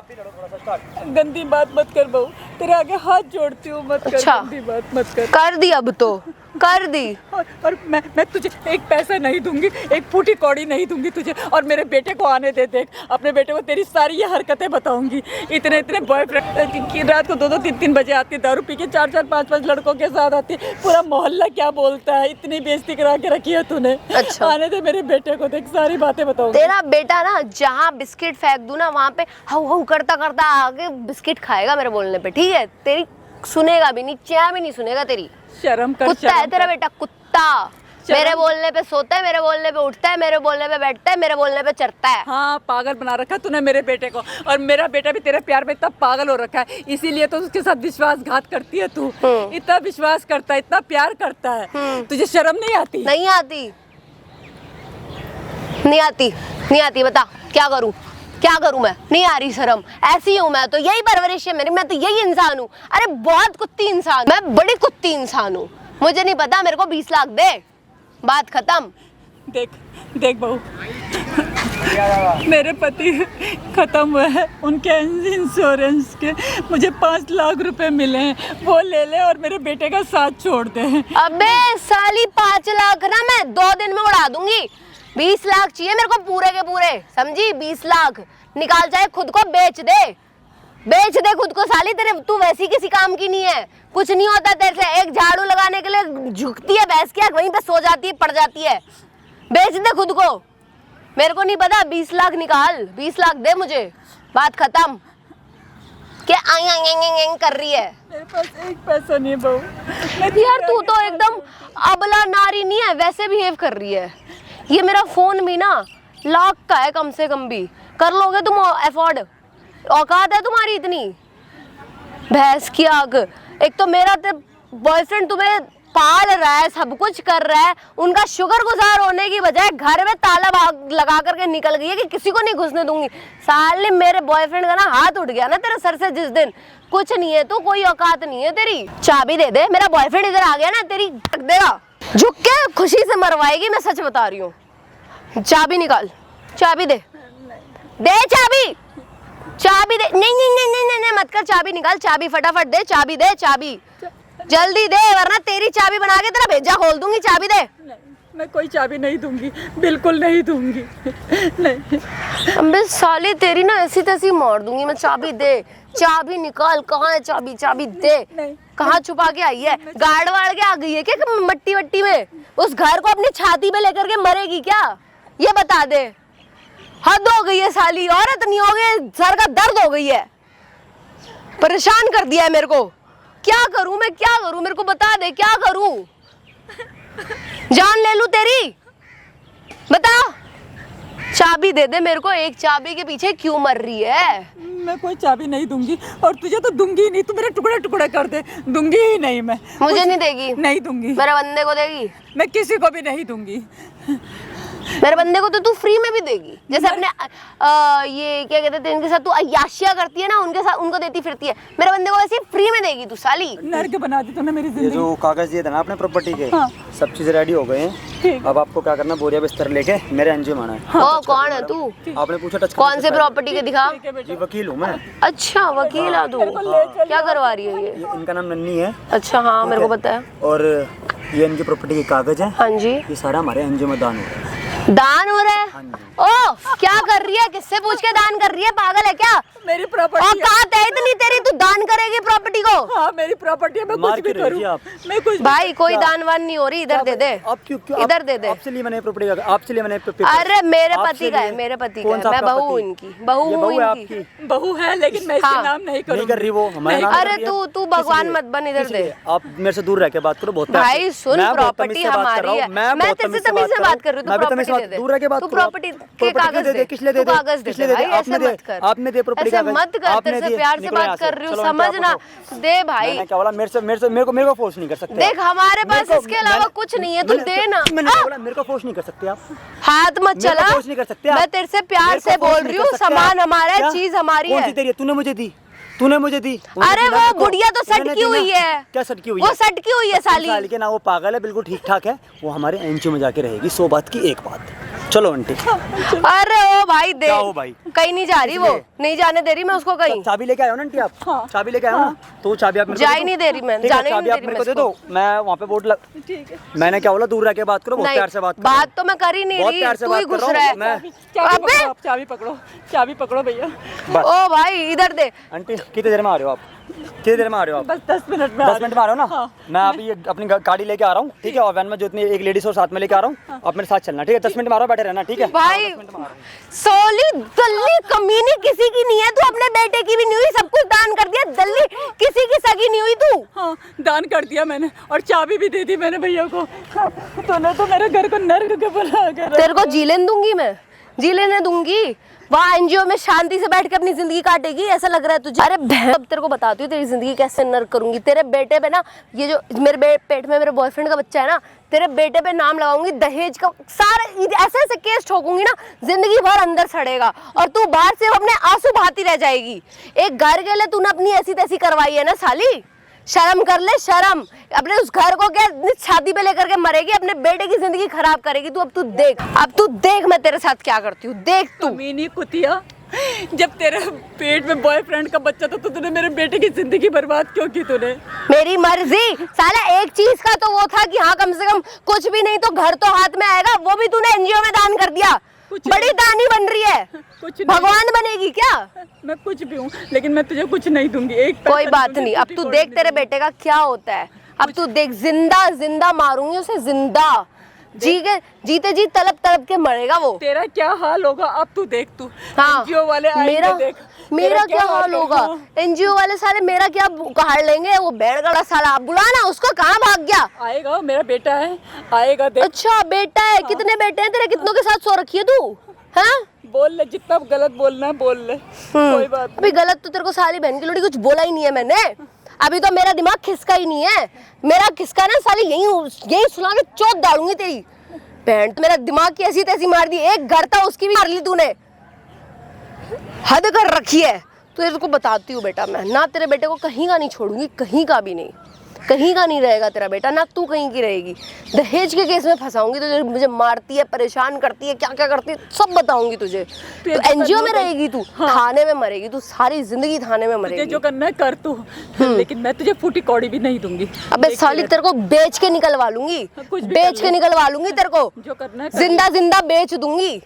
Speaker 2: गंदी बात मत कर बहू, तेरे आगे हाथ जोड़ती हूँ, मत कर।
Speaker 1: अच्छा।
Speaker 2: गंदी बात मत कर।
Speaker 1: कर दी, अब तो कर दी।
Speaker 2: और मैं तुझे एक पैसा नहीं दूंगी, एक फूटी कौड़ी नहीं दूंगी तुझे। और मेरे बेटे को आने दे, देख अपने बेटे को तेरी सारी ये हरकतें बताऊंगी। इतने बॉयफ्रेंड की रात को 2-2, 3-3 बजे आती, दारू पी के 4-4, 5-5 लड़कों के साथ आती। पूरा मोहल्ला क्या बोलता है, इतनी बेइज्जती करा के रखी है तूने।
Speaker 1: अच्छा।
Speaker 2: आने दे मेरे बेटे को, देख सारी बातें बताऊंगी।
Speaker 1: तेरा बेटा ना, जहाँ बिस्किट फेंक दूं ना, वहाँ पे हाउ हाउ करता करता आके बिस्किट खाएगा मेरे बोलने पे, ठीक है? तेरी सुनेगा भी नहीं, च्या भी नहीं सुनेगा तेरी।
Speaker 2: शर्म कर।
Speaker 1: कुत्ता है तेरा बेटा, कुत्ता। मेरे बोलने पे सोता है, मेरे बोलने पे उठता है, मेरे बोलने पे बैठता है, मेरे बोलने पे चढ़ता है।
Speaker 2: हाँ, पागल बना रखा तूने मेरे बेटे को, और मेरा बेटा भी तेरे प्यार में इतना पागल हो रखा है। इसीलिए तो उसके साथ विश्वासघात करती है तू। इतना विश्वास करता है, इतना प्यार करता है, तुझे शर्म नहीं आती?
Speaker 1: नहीं आती, नहीं आती, नहीं आती। बता क्या करूं, क्या करूं मैं? नहीं आ रही शर्म, ऐसी हूं मैं तो, यही परवरिश है मेरी, मैं तो यही इंसान हूं। अरे बहुत कुत्ती इंसान, मैं बड़ी कुत्ती इंसान हूं। मुझे नहीं पता, मेरे को 20 लाख दे, बात खत्म।
Speaker 2: देख देख बहू, मेरे पति खत्म हुए हैं, उनके इंश्योरेंस के मुझे 5 लाख रुपए मिले हैं, वो ले ले और मेरे बेटे का साथ छोड़ दे।
Speaker 1: अबे साली 5 लाख ना मैं 2 दिन में उड़ा दूंगी। 20 लाख चाहिए मेरे को पूरे के पूरे, समझी? 20 लाख निकाल, चाहे खुद को बेच दे खुद को। साली तेरे तू वैसी किसी काम की नहीं है, कुछ नहीं होता तेरे से। एक झाड़ू लगाने के लिए झुकती है भैंस की आँख, वहीं पे सो जाती है, पड़ जाती है। बेच दे खुद को, मेरे को नहीं पता। 20 लाख निकाल, 20 लाख दे मुझे, बात खत्म। क्या आंग कर रही है?
Speaker 2: मेरे पास एक पैसा नहीं बहू।
Speaker 1: यार तू तो एकदम अबला नारी नहीं है, वैसे बिहेव कर रही है। ये मेरा फोन भी ना लाख का है, कम से कम भी कर लोगे तुम अफोर्ड? औकात है तुम्हारी इतनी? भैंस की आग। एक तो मेरा बॉयफ्रेंड तुम्हें पाल रहा है, सब कुछ कर रहा है, उनका शुक्रगुजार होने की बजाय घर में ताला लगा करके निकल गई है कि किसी को नहीं घुसने दूंगी। साले मेरे बॉयफ्रेंड का ना हाथ उठ गया ना तेरे सर से जिस दिन। कुछ नहीं है तू, कोई औकात नहीं है तेरी। चाबी दे दे, मेरा बॉयफ्रेंड इधर आ गया ना तेरी ढक देगा, झुक के खुशी से मरवाएगी, मैं सच बता रही हूँ। चाबी निकाल, चाबी दे चाबी, चाबी दे। नहीं मत कर, चाबी निकाल, चाबी फटाफट दे, चाबी दे, चाबी जल्दी दे, वरना तेरी चाबी बना के तेरा भेजा खोल दूंगी। चाबी दे।
Speaker 2: नहीं, मैं कोई चाबी नहीं दूंगी, बिल्कुल नहीं दूंगी। नहीं।
Speaker 1: अबे साले तेरी ना ऐसी तैसी मार दूंगी मैं। चाबी दे, चाबी निकाल। कहाँ है चाबी? चाबी दे। कहाँ छुपा के आई है? गाड़ वाड़ के आ गई है क्या मट्टी वट्टी में? उस घर को अपनी छाती पे लेकर के मरेगी क्या? ये बता दे। हद हो गई है साली, औरत नहीं हो गई, सर का दर्द हो गई है। परेशान कर दिया है मेरे को। क्या करूं मैं, क्या करूं? मेरे को बता दे, क्या करूं? जान ले लूं तेरी? बता। चाबी दे दे मेरे को। एक चाबी के पीछे क्यों मर रही है?
Speaker 2: मैं कोई चाबी नहीं दूंगी, और तुझे तो दूंगी ही नहीं। तू मेरे टुकड़े टुकड़े कर दे, दूंगी ही नहीं मैं।
Speaker 1: मुझे नहीं देगी?
Speaker 2: नहीं दूंगी।
Speaker 1: मेरे बंदे को देगी?
Speaker 2: मैं किसी को भी नहीं दूंगी।
Speaker 1: मेरे बंदे को तो तू फ्री में भी देगी, जैसे अपने ये क्या कहते हैं इनके साथ तू अय्याशिया करती है ना, उनके साथ उनको देती फिरती है। मेरे बंदे को वैसे फ्री में देगी तू साली।
Speaker 2: नर्क बना दी तूने मेरी
Speaker 4: ये
Speaker 2: जिंदगी।
Speaker 4: जो कागज दिए थे ना आपने प्रॉपर्टी के,
Speaker 2: हाँ।
Speaker 4: सब चीज़ रेडी हो गए हैं। अब आपको क्या करना, बोरिया बिस्तर लेके मेरे अंजुम आना है।
Speaker 1: ओ कौन है तू?
Speaker 4: आपने पूछा टच
Speaker 1: कौन से प्रॉपर्टी के दिखा?
Speaker 4: जी वकील हूँ मैं।
Speaker 1: अच्छा वकील है तू? क्या करवा रही है ये?
Speaker 4: इनका नाम नन्नी है।
Speaker 1: अच्छा हाँ मेरे को पता है।
Speaker 4: और ये इनकी प्रॉपर्टी के कागज है।
Speaker 1: हाँ जी।
Speaker 4: ये सारा हमारे अंजुम में दान हो रहा है।
Speaker 1: दान हो रहा है? ओ क्या कर रही है? किससे पूछ के दान कर रही है? पागल है क्या?
Speaker 2: मेरी प्रॉपर्टी
Speaker 1: औकात है इतनी तेरी, तू दान करेगी प्रॉपर्टी को?
Speaker 2: हाँ मेरी प्रॉपर्टी है, मैं कुछ भी करूँ। मैं कुछ
Speaker 1: भाई कोई दान वान नहीं हो रही, इधर दे दे।
Speaker 4: आप क्यों
Speaker 1: इधर दे दे।
Speaker 4: आपसे लिए मैंने प्रॉपर्टी का, आपसे लिए मैंने
Speaker 1: अरे मेरे पति का है, मेरे पति का है। मैं बहू हूँ इनकी, बहू हूँ इनकी।
Speaker 2: बहू है, लेकिन मैं इसके
Speaker 1: हाँ।
Speaker 2: नाम नहीं करूँगी।
Speaker 4: नहीं कर रही वो हमारा नाम।
Speaker 1: अरे तू भगवान मत बन, इधर दे।
Speaker 4: आप मेरे से दूर रह के बात करो। बहुत
Speaker 1: भाई सुन, प्रॉपर्टी हमारी है। मैं तेरे से तमीज से बात कर रही हूँ, तू प्रॉपर्टी दे दे।
Speaker 4: दूर रह के बात
Speaker 1: तू
Speaker 4: करो।
Speaker 1: प्रॉपर्टी के कागज दे,
Speaker 4: किसले दे?
Speaker 1: तू कागज दे भाई, ऐसे मत कर।
Speaker 4: आपने दे प्रॉपर्टी
Speaker 1: ऐसे
Speaker 4: कागज।
Speaker 1: मत कर, तेरे से प्यार से बात कर रही हूँ, समझना। दे भाई।
Speaker 4: मैंने क्या बोला? मेरे को फोर्स नहीं कर सकते।
Speaker 1: देख हमारे पास इसके अलावा कुछ नहीं है, तू दे ना।
Speaker 4: मैंने क्या बोला? मेरे को फोर्स नहीं कर सकते आप।
Speaker 1: हाथ मत चला,
Speaker 4: फोर्स नहीं कर सकते आप।
Speaker 1: मैं तेरे से प्यार से बोल रही हूँ। सामान हमारा है, चीज हमारी
Speaker 4: कौन सी
Speaker 1: है।
Speaker 4: तेरी है? तूने मुझे दी, तूने मुझे दी।
Speaker 1: अरे वो गुड़िया तो सटकी हुई है।
Speaker 4: क्या सटकी हुई है?
Speaker 1: वो सटकी हुई है साली।
Speaker 4: साली के ना, वो पागल है, बिल्कुल ठीक ठाक है। वो हमारे एनजीओ में जाके रहेगी। 100 बात की एक बात। चलो आंटी।
Speaker 1: अरे ओ भाई दे।
Speaker 4: क्या हो भाई?
Speaker 1: कहीं नहीं जा रही वो, नहीं जाने दे रही मैं उसको कहीं।
Speaker 4: चाबी लेके आयो ना आंटी आप? चाबी लेके आयो ना? तो चाबी आप मेरे को
Speaker 1: जा
Speaker 4: दे
Speaker 1: ही
Speaker 4: दो।
Speaker 1: नहीं दे रही मैं,
Speaker 4: ठीक है,
Speaker 1: जाने ही
Speaker 4: चाबी
Speaker 1: नहीं
Speaker 4: आप
Speaker 1: दे
Speaker 4: मेरे
Speaker 1: रही
Speaker 4: को दे दो। मैं वहाँ पे बोर्ड
Speaker 2: ठीक है।
Speaker 4: मैंने क्या बोला? दूर रह के बात करो, बहुत प्यार से बात करो।
Speaker 1: बात तो मैं कर ही नहीं
Speaker 4: बहुत
Speaker 1: रही,
Speaker 4: प्यार से
Speaker 1: तू ही
Speaker 4: बात कर
Speaker 1: घुस
Speaker 4: रहा
Speaker 1: रहा
Speaker 4: हूँ
Speaker 1: है।
Speaker 4: मैं।
Speaker 2: चाबी पकड़ो, चाबी पकड़ो भैया।
Speaker 1: ओ भाई इधर दे।
Speaker 4: आंटी कितनी देर में आ रहे हो आप? कितनी देर में आ रहे हो आप?
Speaker 2: बस 10 मिनट में
Speaker 4: 10 मिनट में आ रहे हो ना? मैं अभी अपनी गाड़ी लेके आ रहा हूँ, ठीक है? और वैन में जो इतनी एक लेडीज और साथ में लेके आ रहा हूँ, आप मेरे साथ चलना, ठीक है? 10 मिनट में आ रहा हूँ, बैठे रहना, ठीक है?
Speaker 1: भाई सोली दल्ली कमीनी किसी की नहीं है तू, अपने बेटे की भी नहीं हुई, सब कुछ दान कर दिया। दल्ली किसी की सगी नहीं हुई तू।
Speaker 2: हाँ दान कर दिया मैंने, और चाबी भी दे दी मैंने भैया को। तूने तो मेरे घर को नर्क के बना कर।
Speaker 1: तेरे को जी लेने दूंगी मैं, जी लेने दूंगी। वहाँ एनजीओ में शांति से बैठ के अपनी जिंदगी काटेगी, ऐसा लग रहा है तुझे? अरे अब तेरे को बताती हूँ तेरी जिंदगी कैसे नर्क करूंगी। तेरे बेटे पे ना, ये जो मेरे पेट में मेरे बॉयफ्रेंड का बच्चा है ना, तेरे बेटे पे नाम लगाऊंगी दहेज का। सारा ऐसे ऐसे केस ठोकूंगी ना, जिंदगी भर अंदर सड़ेगा और तू बाहर से अपने आंसू बहाती रह जाएगी। एक घर के लिए तूने अपनी ऐसी तैसी करवाई है ना साली, शर्म कर ले शर्म। अपने उस घर को क्या छाती पे लेकर के मरेगी, अपने बेटे की जिंदगी खराब करेगी तू। अब तू देख मैं तेरे साथ क्या करती हूँ, देख तू।
Speaker 2: कमीनी कुतिया, जब तेरे पेट में बॉयफ्रेंड का बच्चा था तो तूने मेरे बेटे की जिंदगी बर्बाद क्यों की तूने?
Speaker 1: मेरी मर्जी। साला एक चीज का तो वो था कि हाँ कम से कम कुछ भी नहीं तो घर तो हाथ में आएगा, वो भी तूने एनजीओ में दान कर दिया। बड़ी दानी बन रही है,
Speaker 2: कुछ नहीं।
Speaker 1: भगवान बनेगी क्या?
Speaker 2: मैं कुछ भी हूँ लेकिन मैं तुझे कुछ नहीं दूंगी। एक
Speaker 1: कोई बात नहीं, अब तू देख तेरे बेटे का क्या होता है। अब तू देख, जिंदा जिंदा मारूंगी उसे, जिंदा जीते जी तड़प तड़प के मरेगा वो।
Speaker 2: तेरा क्या हाल होगा अब तू देख। तू
Speaker 1: हाँ,
Speaker 2: एनजीओ वाले आएंगे, देख
Speaker 1: मेरा क्या हाल होगा। एनजीओ वाले साले मेरा क्या उखाड़ लेंगे। वो भेड़गड़ा साला, बुलाना उसको, कहाँ भाग गया?
Speaker 2: आएगा, मेरा बेटा है, आएगा देख।
Speaker 1: अच्छा बेटा है, कितने बेटे हैं तेरे? कितनों के साथ सो रखी है तू? हाँ
Speaker 2: बोल ले, जितना गलत बोलना है बोल ले, कोई बात नहीं।
Speaker 1: अभी गलत तो तेरे को साली बहन की लोड़ी कुछ बोला ही नहीं है मैंने। अभी तो मेरा दिमाग खिसका ही नहीं है। मेरा खिसका ना साली यही सुना के चोट डालूंगी तेरी बहन। तो मेरा दिमाग की ऐसी तैसी मार दी, एक घर था उसकी भी मार ली तूने। हद कर रखी है। तो तेरे को बताती हूँ बेटा, मैं ना तेरे बेटे को कहीं का नहीं छोड़ूंगी, कहीं का भी नहीं, कहीं का नहीं रहेगा तेरा बेटा, ना तू कहीं की रहेगी। दहेज के केस में फंसाऊंगी तो मुझे मारती है, परेशान करती है, क्या क्या करती है सब बताऊंगी तुझे। तो एनजीओ में रहेगी तू, थाने में मरेगी तू, सारी जिंदगी थाने में
Speaker 2: तुझे
Speaker 1: मरेगी।
Speaker 2: जो करना है कर तू, लेकिन मैं तुझे फूटी कौड़ी भी नहीं दूंगी।
Speaker 1: अबे साली तेरे को बेच के निकलवा लूंगी,
Speaker 2: कुछ भी
Speaker 1: बेच के निकलवा लूंगी तेरे को,
Speaker 2: जो करना है कर।
Speaker 1: जिंदा जिंदा बेच दूंगी।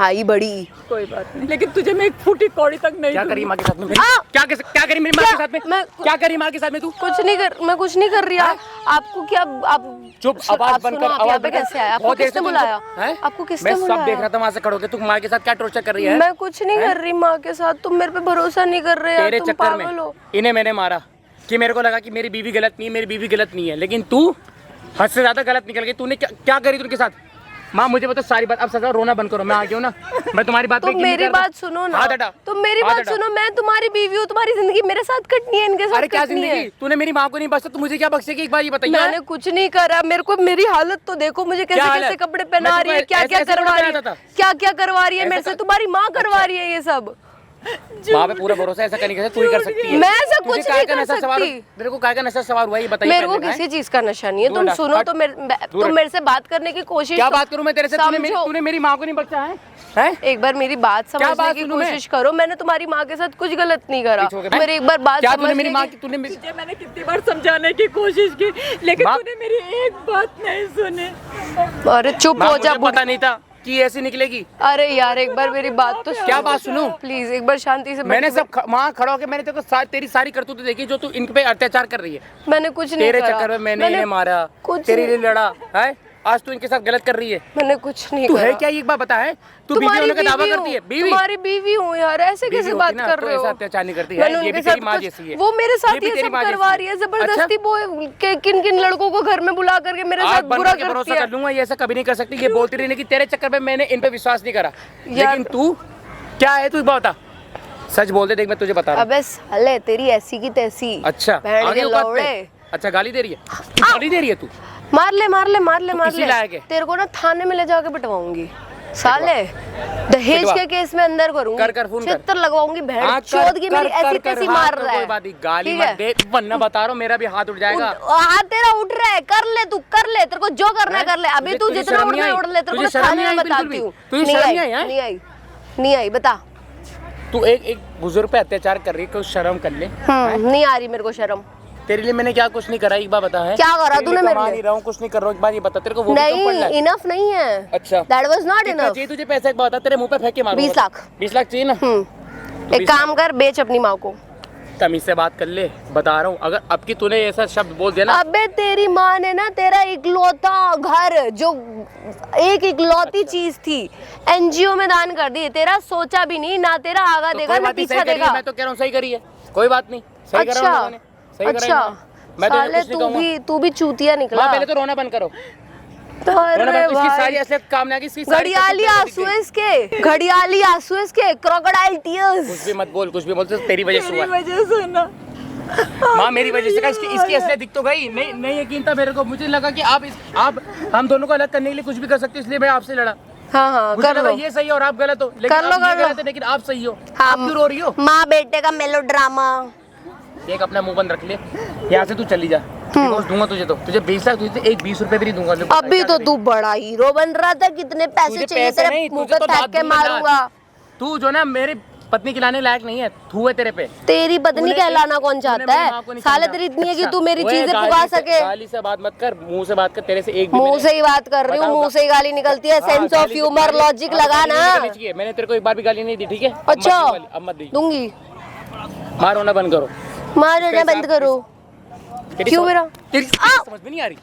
Speaker 1: आई बड़ी
Speaker 2: कोई बात नहीं, लेकिन तुझे मैं एक फूटी कौड़ी तक नहीं
Speaker 3: क्या
Speaker 2: दूंगी।
Speaker 3: करी माँ के साथ में मेरी?
Speaker 1: आ!
Speaker 3: क्या करी मेरी माँ के साथ में?
Speaker 1: मैं-
Speaker 3: क्या करी माँ के साथ में तू?
Speaker 1: मैं कुछ नहीं कर रही। आपको क्या, आप
Speaker 3: चुप,
Speaker 1: सुन-
Speaker 3: आवाज
Speaker 1: आप
Speaker 3: बंद
Speaker 1: सुनो,
Speaker 3: कर,
Speaker 1: आप
Speaker 3: आवाज
Speaker 1: यहाँ पे
Speaker 3: बंद कर।
Speaker 1: कैसे आए? आपको
Speaker 3: बहुत देर
Speaker 1: किसने
Speaker 3: से
Speaker 1: बुलाया?
Speaker 3: हैं?
Speaker 1: आपको किसने
Speaker 3: मैं सब
Speaker 1: बुलाया?
Speaker 3: देख रहा था वहां से खड़े होके, तू माँ के साथ क्या टॉर्चर कर रही है?
Speaker 1: मैं कुछ नहीं कर रही माँ के साथ, तुम मेरे पे भरोसा नहीं कर रहे यार,
Speaker 3: तेरे
Speaker 1: तुम
Speaker 3: चक्कर
Speaker 1: पागल
Speaker 3: में
Speaker 1: हो।
Speaker 3: इन्हें मैंने मारा कि मेरे को लगा कि मेरी बीवी गलत नहीं है, मेरी बीवी गलत नहीं है, लेकिन तू हद से ज्यादा गलत निकल गई। तूने क्या करी उनके साथ? माँ मुझे बता सारी बात। अब सजा रोना बंद करो, मैं आ गया हूँ ना, मैं तुम्हारी बात पे
Speaker 1: तुम
Speaker 3: यकीन नहीं
Speaker 1: मेरी
Speaker 3: करता।
Speaker 1: बात सुनो ना,
Speaker 3: हाथ हटा,
Speaker 1: तुम मेरी
Speaker 3: हाथ
Speaker 1: बात
Speaker 3: हटा।
Speaker 1: सुनो। मैं तुम्हारी बीवी हूँ, तुम्हारी जिंदगी मेरे साथ कटनी है, इनके साथ
Speaker 3: अरे क्या
Speaker 1: कटनी है।
Speaker 3: जिंदगी? तूने मेरी माँ को नहीं बख्शा, तू मुझे क्या बख्शेगी? एक बार ये बताइए।
Speaker 1: मैंने कुछ नहीं करा। मेरे को मेरी हालत तो देखो, मुझे कैसे
Speaker 3: क्या
Speaker 1: कैसे
Speaker 3: हालत?
Speaker 1: कपड़े पहना
Speaker 3: मैं
Speaker 1: रही है,
Speaker 3: तुमको
Speaker 1: क्या क्या
Speaker 3: ऐसे
Speaker 1: करवा रही है,
Speaker 3: बनाता था?
Speaker 1: क्या क्या करवा रही है मेरे
Speaker 3: ऐसा
Speaker 1: से। तुम्हारी माँ करवा रही है ये सब।
Speaker 3: माँ पे पूरा भरोसा, ऐसा करने का तू ही कर सकती है।
Speaker 1: मैं ऐसा
Speaker 3: तुझे
Speaker 1: कुछ
Speaker 3: काहे
Speaker 1: नहीं
Speaker 3: का
Speaker 1: कर
Speaker 3: नशा सवार?
Speaker 1: सकती।
Speaker 3: मेरे को काहे का नशा सवार हुआ ये बताइए।
Speaker 1: मेरे को
Speaker 3: पहले,
Speaker 1: किसी चीज का नशा नहीं है।
Speaker 3: दूर
Speaker 1: तुम
Speaker 3: हट,
Speaker 1: सुनो
Speaker 3: हट,
Speaker 1: तो
Speaker 3: दूर
Speaker 1: तुम
Speaker 3: हट।
Speaker 1: मेरे से बात करने की कोशिश
Speaker 3: क्या बात करूं मैं तेरे से?
Speaker 1: समझो।
Speaker 3: तूने मेरी माँ को नहीं बख्शा है? हैं?
Speaker 1: एक बार मेरी बात समझने
Speaker 3: बात
Speaker 1: की
Speaker 3: सुनूं मैं?
Speaker 1: कोशिश करो। मैंने तुम्हारी माँ के साथ कुछ गलत नहीं करा।
Speaker 3: पीछे हो गए।
Speaker 1: मेरी एक बार बात
Speaker 3: क्या तूने
Speaker 1: समझने
Speaker 3: मेरी माँ
Speaker 1: की-
Speaker 3: की तूने मेरी
Speaker 2: तुझे मैंने कितनी बार समझाने की कोशिश की, लेकिन
Speaker 3: माँ-
Speaker 2: तूने मेरी एक बात नहीं सुनी।
Speaker 1: अरे चुप
Speaker 3: माँ,
Speaker 1: हो जा।
Speaker 3: मुझे पता नहीं था कि ऐसी निकलेगी।
Speaker 1: अरे यार एक बार मेरी बात तो सुनो।
Speaker 3: क्या बात सुनूं?
Speaker 1: प्लीज एक बार शांति से
Speaker 3: मैंने
Speaker 1: बैठो।
Speaker 3: सब वहाँ खड़ा होकर मैंने तेरे को तेरी सारी करतूतें देखी जो तू इन पे अत्याचार कर रही है।
Speaker 1: मैंने कुछ नहीं
Speaker 3: तेरे
Speaker 1: करा।
Speaker 3: चक्कर में मैंने इन्हें मारा,
Speaker 1: कुछ
Speaker 3: तेरे
Speaker 1: नहीं-
Speaker 3: लिए लड़ा है। आज तू इनके साथ गलत कर रही है।
Speaker 1: मैंने कुछ नहीं
Speaker 3: तू
Speaker 1: करा।
Speaker 3: है क्या? ये एक बार बता है, तू बीवी
Speaker 1: तुम्हारी
Speaker 3: होने का दावा
Speaker 1: बीवी
Speaker 3: करती है?
Speaker 1: हूँ,
Speaker 3: बीवी
Speaker 1: तुम्हारी बीवी हूँ यार, ऐसे
Speaker 3: बीवी
Speaker 1: कैसे
Speaker 3: होती
Speaker 1: बात
Speaker 3: ना,
Speaker 1: कर
Speaker 3: तो
Speaker 1: रहे हो?
Speaker 3: ऐसा अत्याचार नहीं करती है।
Speaker 1: मैंने
Speaker 3: ये
Speaker 1: उनके
Speaker 3: भी तेरी
Speaker 1: साथ
Speaker 3: माँ
Speaker 1: कुछ-
Speaker 3: जैसी है।
Speaker 1: वो मेरे साथ
Speaker 3: भी
Speaker 1: ये
Speaker 3: तेरी
Speaker 1: सब
Speaker 3: माँ
Speaker 1: करवा
Speaker 3: जैसी
Speaker 1: रही है,
Speaker 3: है।
Speaker 1: जबरदस्ती वो किन किन लड़कों को घर में बुला करके मेरे साथ
Speaker 3: आज बन
Speaker 1: बुरा
Speaker 3: के भरोसा
Speaker 1: करती है।
Speaker 3: कर लूंगा, ये ऐसा कभी नहीं कर सकती। ये बोलती रही कि तेरे चक्कर में मैंने इन पे विश्वास नहीं करा, लेकिन तू क्या है? तू बता, सच बोल दे, देख मैं तुझे बता रहा हूँ।
Speaker 1: अबे साले तेरी ऐसी की तैसी।
Speaker 3: अच्छा
Speaker 1: बहन
Speaker 3: आगे
Speaker 1: के
Speaker 3: औकात पे।
Speaker 1: लौड़े।
Speaker 3: अच्छा गाली दे रही है? गाली दे रही है तू?
Speaker 1: मार ले मार ले मार ले
Speaker 3: तू
Speaker 1: मार
Speaker 3: किसी
Speaker 1: ले।
Speaker 3: लायक है?
Speaker 1: तेरे को ना थाने में ले जाके पिटवाऊंगी साले। दहेज
Speaker 3: पिटवा।
Speaker 1: के केस में अंदर करूंगी।
Speaker 3: कर फोन कर।
Speaker 1: चित्तर लगवाऊंगी।
Speaker 3: हाँ,
Speaker 1: बहन
Speaker 3: कर,
Speaker 1: चोद की मेरी
Speaker 3: कर,
Speaker 1: ऐसी
Speaker 3: कर,
Speaker 1: तैसी
Speaker 3: हाँ,
Speaker 1: मार
Speaker 3: तो
Speaker 1: रहा है।
Speaker 3: कोई बात नहीं, गाली
Speaker 1: ठीक
Speaker 3: मत
Speaker 1: है?
Speaker 3: दे, वरना बता रहा हूँ मेरा भी हाथ उठ जाएगा।
Speaker 1: हाथ तेरा उठ रहा है, कर ले तू, कर ले। तेरे को जो करना है कर ले। अभी
Speaker 3: तुझे-
Speaker 1: तू
Speaker 3: तुझे
Speaker 1: जितना
Speaker 3: शर्म
Speaker 1: उड़ना
Speaker 3: नहीं
Speaker 1: है
Speaker 3: आई?
Speaker 1: उड़ ले। तेरे को
Speaker 3: तुझे
Speaker 1: मैं
Speaker 3: शर्म
Speaker 1: थाने
Speaker 3: नहीं
Speaker 1: में
Speaker 3: आई बिल्कुल
Speaker 1: बताती
Speaker 3: भी?
Speaker 1: हूँ।
Speaker 3: तुझे शर्म नहीं आई, हैं?
Speaker 1: नहीं आई, नहीं आई, बता।
Speaker 3: तू एक बुजुर्ग पे अत्याचार कर रही है, कुछ शर्म कर ले।
Speaker 1: नहीं आ रही मेरे को शर्म।
Speaker 3: तेरे लिए मैंने क्या कुछ नहीं करा, एक बार बता है?
Speaker 1: क्या करा
Speaker 3: तेरे
Speaker 1: तूने
Speaker 3: लिए
Speaker 1: मेरे
Speaker 3: कमा
Speaker 1: लिए?
Speaker 3: नहीं रहा हूँ, कुछ नहीं कर रहा हूँ, एक बार ये बता, तेरे को वो भी कम पड़ रहा
Speaker 1: नहीं,
Speaker 3: है?
Speaker 1: इनफ नहीं है।
Speaker 3: अच्छा
Speaker 1: दैट वाज नॉट
Speaker 3: कितना
Speaker 1: इनफ।
Speaker 3: चाहिए तुझे पैसा? एक बार बता, तेरे मुंह पे फेंक के मारूंगा।
Speaker 1: 20 लाख।
Speaker 3: 20 लाख चाहिए ना?
Speaker 1: एक
Speaker 3: 20
Speaker 1: काम कर, बेच अपनी माँ को।
Speaker 3: तमीज से बात कर ले, बता रहा हूँ। अगर अब की तूने ऐसा शब्द बोल दिया ना,
Speaker 1: अबे तेरी माँ ने ना तेरा इकलौता घर, जो एक इकलौती चीज थी, एनजीओ में दान कर दी। तेरा सोचा भी नहीं, ना तेरा आगा
Speaker 3: तो
Speaker 1: देखा
Speaker 3: कोई
Speaker 1: ना
Speaker 3: बात नहीं,
Speaker 1: पीछा
Speaker 3: सही करी है।
Speaker 1: देखा।
Speaker 3: मैं तो कह रहा हूँ सही करी है, कोई बात नहीं, सही करा
Speaker 1: अच्छा
Speaker 3: उन लोगों ने, सही करा
Speaker 1: अच्छा
Speaker 3: इन्होंने। मैं तो
Speaker 1: साले
Speaker 3: कुछ नहीं कहूँगा।
Speaker 1: तू भी चूतिया निकला।
Speaker 3: माँ पहले तो रोना बंद करो। रोना
Speaker 1: अरे
Speaker 3: बंद, इसकी
Speaker 1: भाई,
Speaker 3: सारी असलियत काम नहीं आ गई, इसकी सारी
Speaker 1: घड़ियाली
Speaker 3: कसम
Speaker 1: आंसू है इसके, घड़ियाली आंसू है इसके, क्रोकोडाइल टीयर्स।
Speaker 3: कुछ भी मत बोल, कुछ भी बोल, तो तेरी वजह से
Speaker 2: मेरी
Speaker 3: हुआ है।
Speaker 2: वजह से ना।
Speaker 3: माँ मेरी वजह से का इसकी असलियत दिख तो गई। नहीं यकीन था मेरे को, मुझे लगा कि आप हम दोनों को अलग करने के लिए कुछ भी कर सकते हो, इसलिए मैं आपसे लड़ा।
Speaker 1: हाँ हाँ
Speaker 3: मुझे
Speaker 1: कर
Speaker 3: लगा
Speaker 1: लो।
Speaker 3: ये सही है और आप गलत हो, लेकिन
Speaker 1: कर लो,
Speaker 3: आप ये
Speaker 1: कर लो।
Speaker 3: गलत है, लेकिन आप सही हो।
Speaker 1: हाँ,
Speaker 3: आप क्यों रो रही हो?
Speaker 1: माँ बेटे का मेलोड्रामा।
Speaker 3: एक अपना मुंह बंद रख ले, यहाँ से तू चली जा, डिवोर्स दूंगा तुझे, तो तुझे 20 लाख, तुझे एक 20 रुपए भी नहीं दूंगा।
Speaker 1: अभी तो तू बड़ा हीरो बन रहा था, कितने पैसे चाहिए तेरे मुंह पे फेंक के मारूंगा।
Speaker 3: तू जो ना मेरी पत्नी खिलाने लायक नहीं है, थू है तेरे पे।
Speaker 1: तेरी पत्नी कहलाना कौन चाहता है? साले तेरी इतनी है कि तू मेरी चीजें पुगा सके।
Speaker 3: गाली से बात मत कर, मुंह से बात कर, तेरे से एक भी
Speaker 1: मुंह से ही बात कर रही हूँ, मुंह से ही गाली निकलती है। सेंस ऑफ ह्यूमर, लॉजिक लगा ना।
Speaker 3: मैंने तेरे को एक बार भी गाली नहीं दी, ठीक है?
Speaker 1: अच्छा
Speaker 3: अब मत दी,
Speaker 1: दूंगी।
Speaker 3: मार रोना बंद करो,
Speaker 1: मार रोना बंद करो। क्यों मेरा?
Speaker 3: तेरी समझ में नहीं आ रही,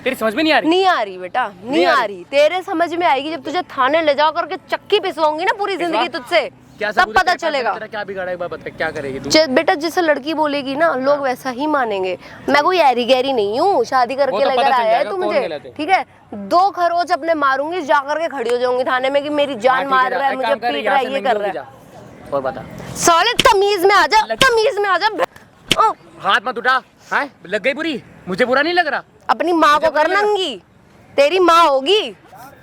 Speaker 3: तेरी समझ में नहीं आ रही।
Speaker 1: नहीं आ रही बेटा, नहीं आ रही। तेरे समझ में आएगी जब तुझे थाने ले जा करके चक्की पिसवाऊंगी ना पूरी जिंदगी तुझसे, तब पता चलेगा।
Speaker 3: क्या बिगाड़ा है बता, क्या करेगी तू?
Speaker 1: बेटा जैसे लड़की बोलेगी ना, लोग वैसा ही मानेंगे। मैं कोई ऐरी गैरी नहीं हूँ, शादी करके
Speaker 3: तो
Speaker 1: लेकर आया है तू मुझे, ठीक है? 2 खरोच अपने मारूंगी, जा करके खड़ी हो जाऊंगी थाने में कि मेरी जान मार रहा है, मुझे पीट रहा है, ये कर रहा है।
Speaker 3: और बता,
Speaker 1: साले तमीज में आ जा, तमीज में आ जा।
Speaker 3: हाथ मत उठा, हैं? लग गई बुरी? मुझे बुरा नहीं लग रहा।
Speaker 1: अपनी माँ को कर नंगी, तेरी माँ होगी।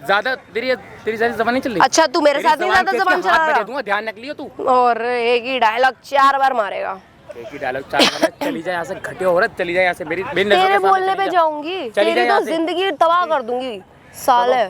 Speaker 3: ज्यादा तेरी ज्यादा जबान नहीं चल रही।
Speaker 1: अच्छा तू मेरे साथ नहीं ज्यादा जबान चला
Speaker 3: हाथ में दे
Speaker 1: रहा?
Speaker 3: दूंगा, ध्यान रख लियो तू।
Speaker 1: और एक ही डायलॉग 4 बार मारेगा।
Speaker 3: एक ही डायलॉग 4 बार, चली जाए यहाँ से, घटिया औरत, चली जाए यहाँ से, मेरी नजरों
Speaker 1: तेरे
Speaker 3: के सामने
Speaker 1: बोलने
Speaker 3: चली
Speaker 1: पे
Speaker 3: जा।
Speaker 1: जाऊंगी,
Speaker 3: चली
Speaker 1: तेरी
Speaker 3: जा
Speaker 1: तो
Speaker 3: यहाँ से।
Speaker 1: जिंदगी तबाह कर दूंगी साले।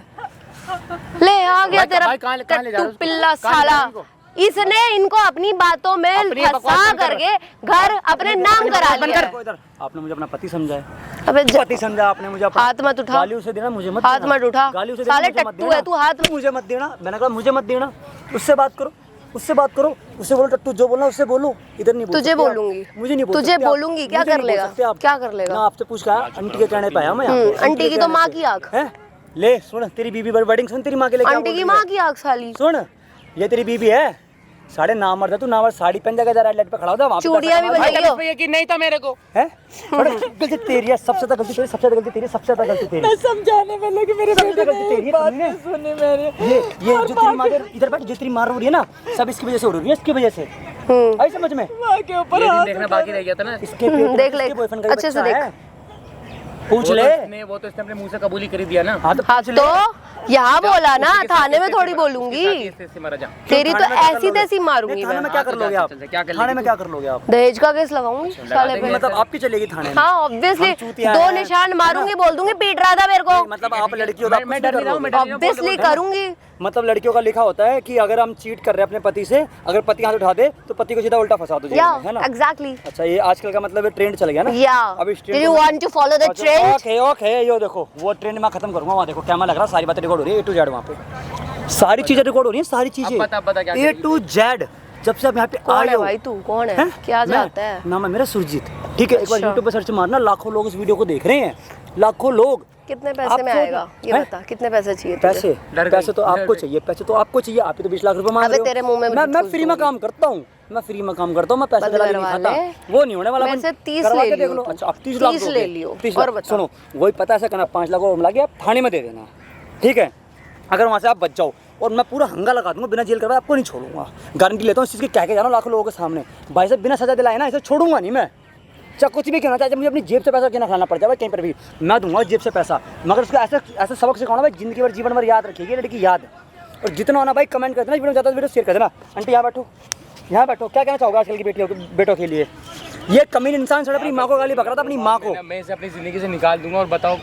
Speaker 1: ले आ गया
Speaker 3: भाई,
Speaker 1: तेरा
Speaker 3: भाई, कहाँ ले जा रहे हो
Speaker 1: टट्टू
Speaker 3: उसको?
Speaker 1: पिल्ला
Speaker 3: कहाँ ले जा रहे
Speaker 1: साला।
Speaker 3: हो इनको?
Speaker 1: इसने इनको अपनी बातों में
Speaker 3: अपनी बकवास
Speaker 1: फंसा
Speaker 3: बंद कर।
Speaker 1: करके घर अपने नाम करा लिया है।
Speaker 4: इधर आपने मुझे अपना पति समझा है,
Speaker 1: अबे
Speaker 4: पति समझा आपने मुझे अपना।
Speaker 1: हाथ मत उठा,
Speaker 4: गाली उसे देना, मुझे मत
Speaker 1: हाथ
Speaker 4: देना।
Speaker 1: मत उठा।
Speaker 4: गाली उसे देना,
Speaker 1: साले
Speaker 4: मुझे मत
Speaker 1: टट्टू
Speaker 4: देना।
Speaker 1: है तू, हाथ
Speaker 4: मुझे मत देना, मैंने कहा मुझे मत देना। उससे बात करो, उससे बात करो, उससे बोलो टट्टू, जो बोलना उससे बोलो, इधर नहीं बोल
Speaker 1: तुझे
Speaker 4: सकते आप।
Speaker 1: बोलूंगी,
Speaker 4: मुझे नहीं बोल
Speaker 1: तुझे
Speaker 4: सकते आप।
Speaker 1: बोलूंगी, क्या
Speaker 4: मुझे
Speaker 1: कर
Speaker 4: नहीं बोल
Speaker 1: लेगा?
Speaker 4: सकते आप।
Speaker 1: क्या कर लेगा?
Speaker 4: ना आपसे पूछ कहा, आंटी के कहने पे आया मैं यहाँ पे।
Speaker 1: आंटी की तो
Speaker 4: कहने
Speaker 1: माँ
Speaker 4: पे।
Speaker 1: की आँख।
Speaker 4: हैं? ले सुन, तेरी बीबी वेडिंग सुन, तेरी माँ के लिए क्या
Speaker 1: आंटी
Speaker 4: बोल
Speaker 1: की
Speaker 4: रही
Speaker 1: माँ
Speaker 4: है?
Speaker 1: की आँख साली।
Speaker 4: सुन, ये तेरी बीबी है, साढ़े नाम था तू, नाम साड़ी पहन जाकर रेड लाइट पे खड़ा होता, वहाँ पे
Speaker 1: चूड़ियाँ भी
Speaker 4: पैसा कमा।
Speaker 1: बजाइयो।
Speaker 3: पे यकीन नहीं था मेरे को।
Speaker 4: है? गलती तेरी है, सबसे ज्यादा गलती तेरी, सबसे ज्यादा गलती तेरी, सबसे ज्यादा गलती तेरी।
Speaker 2: मैं समझाने वाला कि मेरे
Speaker 4: सबसे
Speaker 2: बेटे
Speaker 4: गलती तेरी
Speaker 2: ने
Speaker 4: है,
Speaker 2: बात
Speaker 4: तुमने।
Speaker 2: नहीं सुनी मेरी।
Speaker 4: ये जो तेरी माँ इधर बैठ, जो तेरी मार हो रही है ना, सब इसकी वजह से हो रही है, इसकी वजह से। आई समझ में?
Speaker 2: माँ के ऊपर
Speaker 3: ये दिन
Speaker 2: हाथ
Speaker 3: देखना बाकी रह गया था ना।
Speaker 4: इसके पेट
Speaker 1: देख
Speaker 4: में
Speaker 1: ले,
Speaker 4: इसके बॉयफ्रेंड का
Speaker 1: अच्छे से
Speaker 4: बच्चा
Speaker 1: देख।
Speaker 4: है। पूछ ले।
Speaker 3: वो तो इसने अपने मुंह से कबूल ही कर दिया ना।
Speaker 4: हाँ तो
Speaker 1: हाँ
Speaker 4: पूछ ले।
Speaker 1: तो यहाँ बोला ना,
Speaker 3: उसके साथ
Speaker 1: थाने में
Speaker 3: ऐसे-
Speaker 1: थोड़ी
Speaker 3: उसके
Speaker 1: बोलूंगी।
Speaker 3: साथ ऐसे मारा जा।
Speaker 1: तेरी तो
Speaker 4: थाने में क्या कर
Speaker 1: ऐसी
Speaker 4: लोगे?
Speaker 1: तैसी मारूंगी
Speaker 4: नहीं, थाने
Speaker 1: मैं।
Speaker 4: में क्या कर लोगे आप?
Speaker 3: चल, क्या कर
Speaker 4: थाने
Speaker 3: लेगी
Speaker 4: में क्या कर लोगे आप?
Speaker 1: दहेज का केस लगाऊंगी साले पे।
Speaker 4: मतलब आपकी चलेगी थाने में?
Speaker 1: हाँ ऑब्वियसली,
Speaker 4: हम चूतिया
Speaker 1: 2
Speaker 4: हैं।
Speaker 1: निशान मारूंगी, बोल दूंगी पीट रहा था मेरे को।
Speaker 4: मतलब आप लड़की हो तो आप
Speaker 3: मैं
Speaker 4: कुछ
Speaker 3: डर
Speaker 4: नहीं
Speaker 3: नहीं रहा हूँ,
Speaker 4: करोगे?
Speaker 3: मैं डर नहीं रहा हूँ,
Speaker 1: ऑब्वियसली करूंगी।
Speaker 4: मतलब लड़कियों का लिखा होता है कि अगर हम चीट कर रहे हैं अपने पति से, अगर पति हाथ उठा दे तो पति को सीधा उल्टा फंसा दो जेल
Speaker 1: या
Speaker 4: में, है ना?
Speaker 1: एग्जैक्टली।
Speaker 4: अच्छा, ये आजकल का मतलब ट्रेंड चल गया ना?
Speaker 1: या
Speaker 4: अब इस
Speaker 1: do you want to follow the trend?
Speaker 4: Okay okay, यो देखो वो ट्रेंड मैं खत्म करूंगा, वहाँ देखो कैमरा लग रहा है, सारी बातें रिकॉर्ड हो रही है, A to Z वहाँ पे सारी चीजें रिकॉर्ड हो रही हैं, सारी चीजें
Speaker 3: बता क्या
Speaker 4: A to Z। जब से आप यहाँ पे
Speaker 1: कौन
Speaker 4: आए
Speaker 1: है
Speaker 4: हो,
Speaker 1: भाई तू? कौन है?
Speaker 4: हैं?
Speaker 1: क्या
Speaker 4: मैं-
Speaker 1: चाहता है?
Speaker 4: नाम है मेरा सुरजीत, ठीक है? एक बार
Speaker 1: अच्छा।
Speaker 4: यूट्यूब पे सर्च मारना, लाखों लोग इस वीडियो को देख रहे हैं, लाखों लोग।
Speaker 1: कितने
Speaker 4: आप
Speaker 1: पैसे में
Speaker 4: सोच-
Speaker 1: आएगा ये
Speaker 4: हैं?
Speaker 1: बता, कितने पैसे चाहिए तुझे?
Speaker 4: पैसे
Speaker 3: डर
Speaker 4: पैसे
Speaker 3: गई,
Speaker 4: तो
Speaker 3: डर
Speaker 4: आपको
Speaker 3: गई।
Speaker 4: चाहिए, पैसे तो आपको चाहिए, आप ही तो 20 लाख रुपए मांग
Speaker 1: अबे
Speaker 4: रहे हो।
Speaker 1: तेरे मुंह में भी
Speaker 4: मैं
Speaker 1: घुस
Speaker 4: फ्री में
Speaker 1: दूंगी।
Speaker 4: काम करता हूँ, मैं फ्री में काम करता हूँ, मैं पैसे
Speaker 1: बंद
Speaker 4: दलाली नहीं
Speaker 1: करवा
Speaker 4: खाता,
Speaker 1: ले।
Speaker 4: वो नहीं होने वाला।
Speaker 1: मैं से 30
Speaker 4: करवा
Speaker 1: ले
Speaker 4: के देख
Speaker 1: लियो
Speaker 4: लो।
Speaker 1: तू।
Speaker 4: अच्छा आप 30 लाख
Speaker 1: 30
Speaker 4: दोगे?
Speaker 1: ले लियो।
Speaker 4: 30
Speaker 1: और
Speaker 4: लाख।
Speaker 1: बता।
Speaker 4: सुनो, वही पता है करना, 5 लाख और मिला के आप थाने में दे देना, ठीक है? अगर वहाँ से आप बच जाओ और मैं पूरा हंगा लगा दूंगा, बिना जेल करवाए आपको नहीं छोड़ूंगा, गारंटी लेता हूँ इस चीज़ की, कह के जाना लाखों लोगों के सामने। भाई साहब बिना सजा दिलाए ना इसे छोड़ूंगा नहीं मैं, चाहे कुछ भी कहना, चाहे मुझे अपनी जेब से पैसा क्यों ना खाना पड़ जाए कहीं पर भी, मैं दूंगा जेब से पैसा, मगर उसको ऐसा ऐसा सबक सिखाना भाई, जिंदगी भर जीवन भर याद रखिएगी लड़की, याद। और जितना होना भाई कमेंट कर देना, वीडियो ज़्यादा वीडियो शेयर कर देना। आंटी यहाँ बैठो, यहाँ बैठो, क्या कहना चाहोगे आजकल की बेटों के लिए? ये कमीन इंसान सड़ अपनी माँ को गाली बक रहा था, अपनी माँ को।
Speaker 3: मैं इसे अपनी जिंदगी से निकाल दूंगा। और बताओ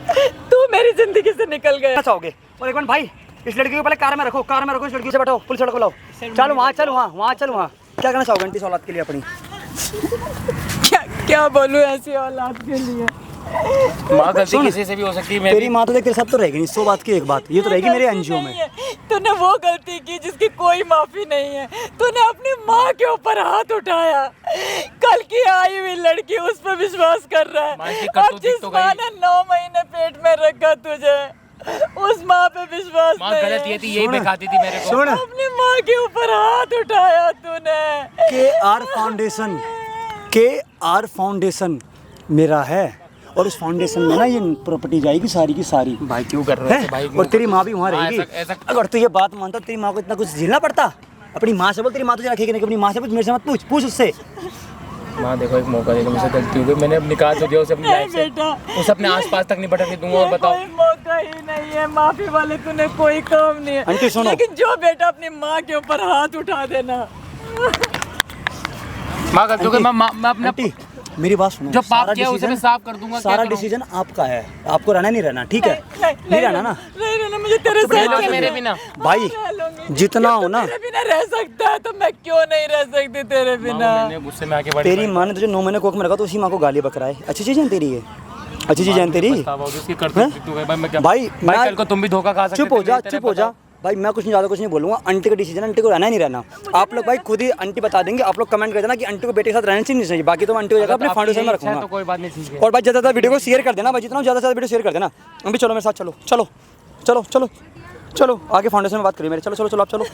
Speaker 2: तू मेरी जिंदगी से निकल गया।
Speaker 4: क्या चाहोगे? और एक बार भाई इस लड़की को पहले कार में रखो, कार में रखो, इस लड़की से बैठो, पुलिस सड़क को लाओ, चलो वहाँ, चलो वहाँ, वहाँ चलो वहाँ। क्या कहना चाहोगे आंटी इस औलाद के लिए अपनी?
Speaker 2: क्या क्या बोलूं ऐसी औलाद के लिए?
Speaker 3: माँ गलती किसी से भी हो सकती है। मैं
Speaker 4: तेरी माँ तो देख तेरे साथ तो रहेगी नहीं, 100 बात की एक बात, ये तो रहेगी मेरे एनजीओ में।
Speaker 2: तूने वो गलती की जिसकी कोई माफी नहीं है। तूने अपनी माँ के ऊपर हाथ उठाया। कल की आई हुई लड़की उस पर विश्वास कर रहा
Speaker 3: माँ की
Speaker 2: है,
Speaker 3: करतूत
Speaker 2: और
Speaker 3: दिख
Speaker 2: जिस
Speaker 3: तो गई।
Speaker 2: माँ ने 9 महीने पेट में रखा तुझे, उस माँ पे विश्वास
Speaker 3: माँ
Speaker 2: नहीं
Speaker 3: गलत
Speaker 2: है।
Speaker 3: ये थी, यही दिखाती थी मेरे को।
Speaker 4: सुन,
Speaker 2: अपनी माँ के ऊपर हाथ उठाया तूने।
Speaker 4: KR फाउंडेशन मेरा है, और उस फाउंडेशन में ना ये प्रॉपर्टी जाएगी सारी की सारी।
Speaker 3: भाई क्यों कर रहे
Speaker 4: है?
Speaker 3: हो भाई?
Speaker 4: और तेरी माँ भी वहाँ
Speaker 3: हाँ,
Speaker 4: रहेगी।
Speaker 3: ऐसा
Speaker 4: अगर तू ये बात मानता तेरी माँ को इतना कुछ झेलना पड़ता? अपनी माँ से बोल, तेरी माँ तुझे रखेगी नहीं, अपनी माँ से पूछ, मेरे से मत पूछ, पूछ उससे।
Speaker 3: माँ देखो एक मौका दे दो, मुझसे गलती हो गई, मैंने अब निकाल तो दिया उसे अपनी लाइफ से,
Speaker 2: बेटा,
Speaker 3: उसे अपने आसपास तक नहीं भटकने दूंगा। और बताओ
Speaker 2: कोई मौका ही नहीं है, माफी वाले तूने कोई काम नहीं है।
Speaker 4: आंटी सुनो।
Speaker 2: लेकिन जो बेटा अपनी माँ के ऊपर हाथ उठा देना।
Speaker 3: माँ गलती हो गई, मैं अपने
Speaker 4: आंटी मेरी बात सुनो,
Speaker 3: जो पाप
Speaker 4: सारा
Speaker 3: किया उसे मैं
Speaker 4: decision-
Speaker 3: साफ कर दूंगा, क्या
Speaker 4: सारा
Speaker 3: करूं?
Speaker 4: डिसीजन आपका है, आपको रहना नहीं रहना, ठीक है? नहीं रहना ना
Speaker 2: नहीं रहना, मुझे तेरे
Speaker 3: रह
Speaker 2: साथ
Speaker 3: लोगे मेरे बिना?
Speaker 4: भाई,
Speaker 2: रह लूंगी।
Speaker 4: जितना हो ना,
Speaker 2: तेरे बिना रह सकता है तो मैं क्यों नहीं रह सकती तेरे बिना।
Speaker 3: मैंने गुस्से में आके बड़ी
Speaker 4: तेरी माँ ने तुझे 9 महीने कोख में रखा तो उसी माँ को गाली बकरा है। अच्छी चीज़ है तेरी ये, अच्छी चीज़ है तेरी।
Speaker 3: पछतावा होगी उसकी करतूत
Speaker 4: हैं?
Speaker 3: तू भाई मैं क्या
Speaker 4: भाई मैं
Speaker 3: कल को तुम भी धोखा खा सकते
Speaker 4: चुप हो
Speaker 3: थे,
Speaker 4: जा,
Speaker 3: तेरे
Speaker 4: चुप हो जा भाई, मैं कुछ नहीं ज़्यादा कुछ नहीं बोलूँगा। आंटी का डिसीजन, आंटी को रहना ही नहीं रहना। आप लोग भाई खुद ही आंटी बता देंगे, आप लोग कमेंट कर देना कि आंटी को बेटे के साथ रहना चाहिए नहीं चाहिए। बाकी तो मैं आंटी को जगह अपने फाउंडेशन में रखूँगा।
Speaker 3: तो कोई बात नहीं, ठीक है।
Speaker 4: और भाई ज़्यादा ज़्यादा वीडियो को शेयर कर देना भाई, जितना ज़्यादा से ज़्यादा वीडियो शेयर कर देना। अभी चलो मेरे साथ, चलो चलो चलो चलो चलो, आगे फाउंडेशन में बात करिए मेरे। चलो चलो चलो, आप चलो।